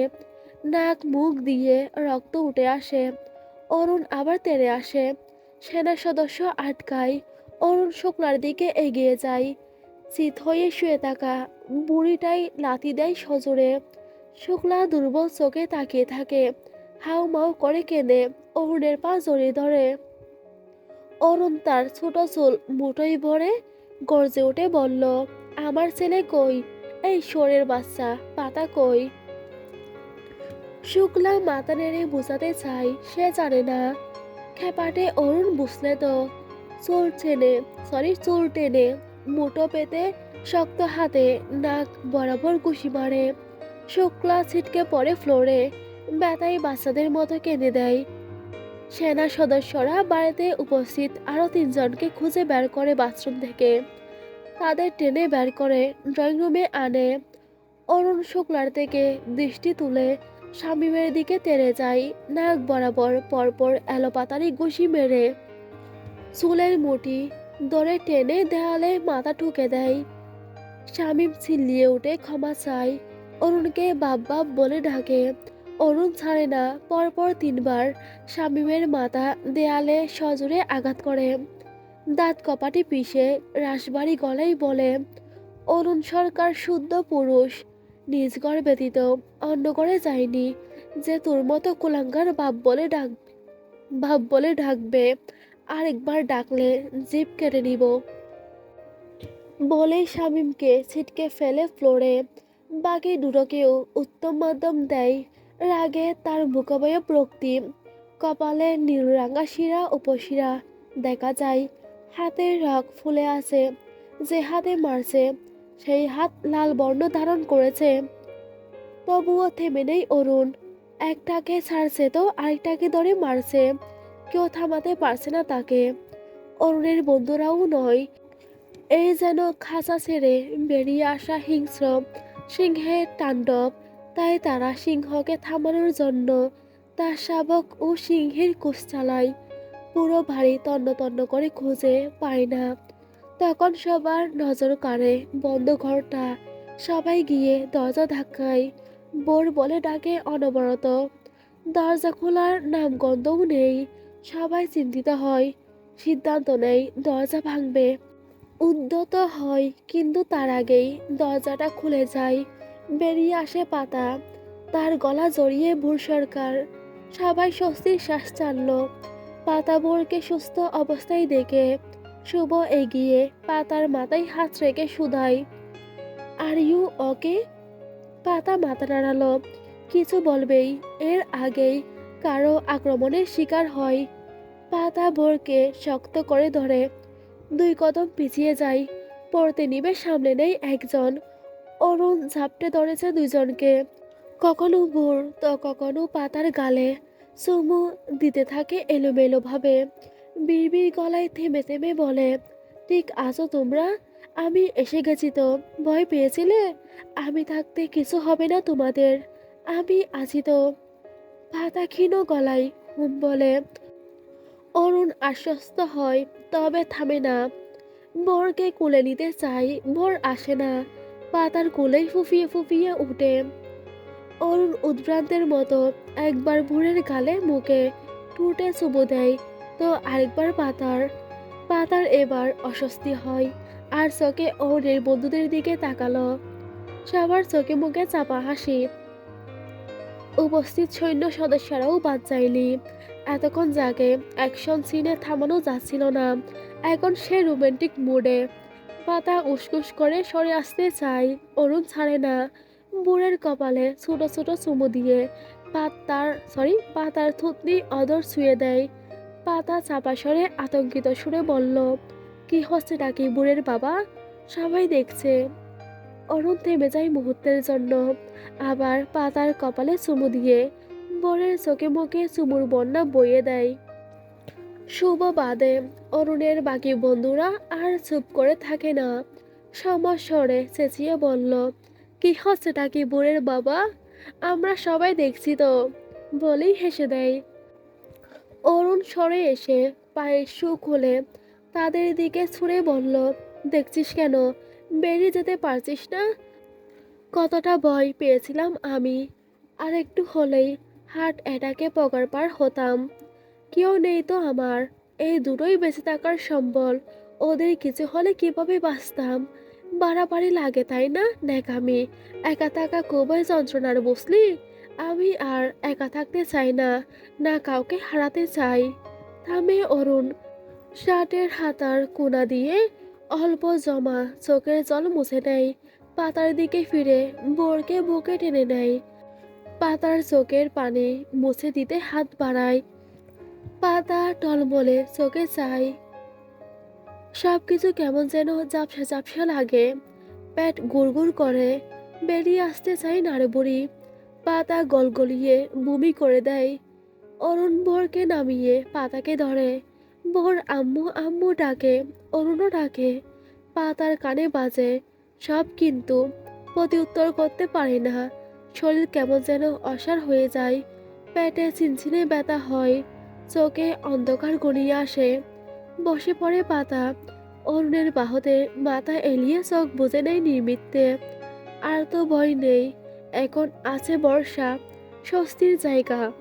নাক মুখ দিয়ে রক্ত উঠে আসে। অরুণ আবার তেড়ে আসে। সেনা সদস্য আটকায়। অরুণ শুক্লার দিকে এগিয়ে যায়। চিত হয়ে শুয়ে থাকা বুড়িটাই লাথি দেয় সজোরে। শুক্লা দুর্বল চোখে তাকিয়ে থাকে, হাউ মাউ করে কেঁদে অরুণের পা জড়িয়ে ধরে। অরুণ তার ছোট চুল মুঠোয় ভরে গর্জে উঠে বলল, আমার ছেলে কই? এই শোরের বাচ্চা, পাতা কই? শুক্লা মাথা নেড়ে বোঝাতে চাই সে জানে না। খেপাটে অরুণ বুঝলে তো। চুল টেনে মুঠো পেতে শক্ত হাতে নাক বরাবর ঘুষি মারে। শুক্লা ছিটকে পড়ে ফ্লোরে, ব্যথায় বাচ্চাদের মতো কেঁদে দেয়। সেনা সদস্যরা বাড়িতে উপস্থিত আরো তিনজনকে খুঁজে বের করে বাথরুম থেকে। তাদের টেনে বের করে ড্রয়িং রুমে আনে। অরুণ শুক্লার থেকে দৃষ্টি তুলে শামীমের দিকে তেড়ে যায়। নাক বরাবর পরপর এলোপাতাড়ি ঘুষি মেরে চুলের মুঠি ধরে টেনে দেয়ালে মাথা ঠুকে দেয়। শামীম চিল্লিয়ে উঠে ক্ষমা চায়। অরুণকে বাপ বাপ বলে ডাকে। অরুণ ছাড়ে না। পরপর তিনবার শামীমের মাথা দেয়ালে সজোরে আঘাত করে, দাঁত কপাটে পিষে রাশবাড়ি গলায় বলে, অরুণ সরকার শুদ্ধ পুরুষ, নিজ ঘর ব্যতীত অন্য ঘরে যায়নি যে তোর মতো কুলাঙ্গার বাপ বলে ডাকবে। আরেকবার ডাকলে জিভ কেটে নিব। বলেই শামীমকে ছিটকে ফেলে ফ্লোরে। বাকি দুটোকেও উত্তম মাধ্যম দেয়। রাগে তার মুখাবয়ব রক্তিম, কপালে নীলরাঙা শিরা উপশিরা দেখা যায়। হাতের রগ ফুলে আছে, যে হাতে মারছে সেই হাত লাল বর্ণ ধারণ করেছে। তবুও থেমে নেই অরুণ। একটাকে ছাড়ছে তো আরেকটাকে ধরে মারছে। কেউ থামাতে পারছে না তাকে, অরুণের বন্ধুরাও নয়। এই যেন খাঁচা ছেড়ে বেরিয়ে আসা হিংস্র সিংহের তাণ্ডব। তাই তারা সিংহকে থামানোর জন্য তার শাবক ও সিংহের কুশ চালায়। পুরো বাড়ি তন্ন তন্ন করে খুঁজে পায় না। তখন সবার নজর কাড়ে বন্ধ ঘরটা। সবাই গিয়ে দরজা ধাক্কায়, বোর বলে ডাকে অনবরত। দরজা খোলার নামগন্ধও নেই। সবাই চিন্তিত হয়, সিদ্ধান্ত নেয় দরজা ভাঙবে। উদ্যত হয়, কিন্তু তার আগেই দরজাটা খুলে যায়। বেরিয়ে আসে পাতা, তার গলা জড়িয়ে ভোর সরকার। সবাই স্বস্তির শ্বাস ছাড়ল। পাতা ভোরকে সুস্থ অবস্থায় দেখে শুভ এগিয়ে পাতার মাথায় হাত রেখে শুধায়, আর ইউ ওকে? পাতা মাথা নাড়ালো, কিছু বলবেই এর আগেই কারো আক্রমণের শিকার হয়। পাতা ভোরকে শক্ত করে ধরে দুই কদম পিছিয়ে যায়। পড়তে নিবে সামলে নেই একজন। অরুণ ঝাপটে ধরেছে দুইজনকে, কখনো ভোর তো কখনো পাতার গালে চুমু দিতে থাকে এলোমেলো ভাবে। বিড়বিড় গলায় থেমে থেমে বলে, ঠিক আছো তোমরা? আমি এসে গেছি তো। ভয় পেয়েছিলে? আমি থাকতে কিছু হবে না তোমাদের, আমি আছি তো। পাতা ক্ষীণ গলায় হুম বলে। অরুণ আশ্বস্ত হয়, তবে থামে না। ভোরকে কোলে নিতে চাই, ভোর আসে না। পাতার কোলেই ফুফিয়ে ফুফিয়ে উঠে। অরুণ উদ্ভ্রান্তের মতো একবার ভোরের গালে মুখে ঠুটে চুমু দেয়, তো আরেকবার পাতার। পাতার এবার অস্বস্তি হয়, আর চোখে অরুণের বন্ধুদের দিকে তাকালো। সবার চোখে মুখে চাপা হাসি। উপস্থিত সৈন্য সদস্যরাও বাদ যায়নি। এতক্ষণ যাকে অ্যাকশন সিনে থামানো যাচ্ছিল না, এখন সে রোমান্টিক মুডে। পাতা উসকুস করে সরে আসতে চায়, অরুণ ছাড়ে না। বুড়ের কপালে ছোট ছোট চুমু দিয়ে পাতার থুতনি অদর ছুঁয়ে দেয়। পাতা চাপা স্বরে আতঙ্কিত সুরে বলল, কি হচ্ছে নাকি বুড়ের বাবা? সবাই দেখছে। অরুণ থেমে যায় মুহূর্তের জন্য, আবার পাতার কপালে চুমু দিয়ে বরের চোখে মুখে চুমুর বন্যা বইয়ে দেয়। শুভ বাদে অরুণের বাকি বন্ধুরা আর চুপ করে থাকে না। সমস্বরে চেঁচিয়ে বলল, কি হচ্ছেটা কি বুড়ের বাবা? আমরা সবাই দেখছি তো, বলেই হেসে দেয়। অরুণ সরে এসে পায়ের শু খুলে তাদের দিকে ছুঁড়ে বলল, দেখছিস কেন? বেরিয়ে যেতে পারছিস না? কতটা ভয় পেয়েছিলাম আমি। আর একটু হলেই হার্ট অ্যাটাকে পগার পার হতাম। কেউ নেই তো আমার, এই দুটোই বেঁচে থাকার সম্বল। ওদের কিছু হলে কিভাবে বাঁচতাম? বাড়াবাড়ি লাগে তাই না? ন্যাকামি। একা থাকা খুবই যন্ত্রণার, বুঝলি? আমি আর একা থাকতে চাই না, না কাউকে হারাতে চাই। থামে অরুণ, শার্টের হাতার কোনা দিয়ে অল্প জমা চোখের জল মুছে নেয়। পাতার দিকে ফিরে বোরকে বুকে টেনে নেয়। পাতার চোখের পানি মুছে দিতে হাত বাড়ায়। পাতা টলমলে চোখে চায়। সবকিছু কেমন যেন ঝাপসা ঝাপসা লাগে। পেট গুড়গুড় করে, বেরিয়ে আসতে চাই নাড়েবুড়ি। পাতা গলগলিয়ে বমি করে দেয়। অরুণ ভোরকে নামিয়ে পাতাকে ধরে। ভোর আম্মু আম্মু ডাকে, অরুণও ডাকে। পাতার কানে বাজে সব, কিন্তু প্রতিউত্তর করতে পারে না। শরীর কেমন যেন অসাড় হয়ে যায়। পেটে চিনচিনে ব্যথা হয়, চোখে অন্ধকার গড়িয়ে আসে। বসে পড়ে পাতা, অরুণের বাহুতে মাথা এলিয়ে চোখ বুজে নেয় নির্মিত্তে। আর তো ভয় নেই, এখন আছে বর্ষা। স্বস্তির জায়গা।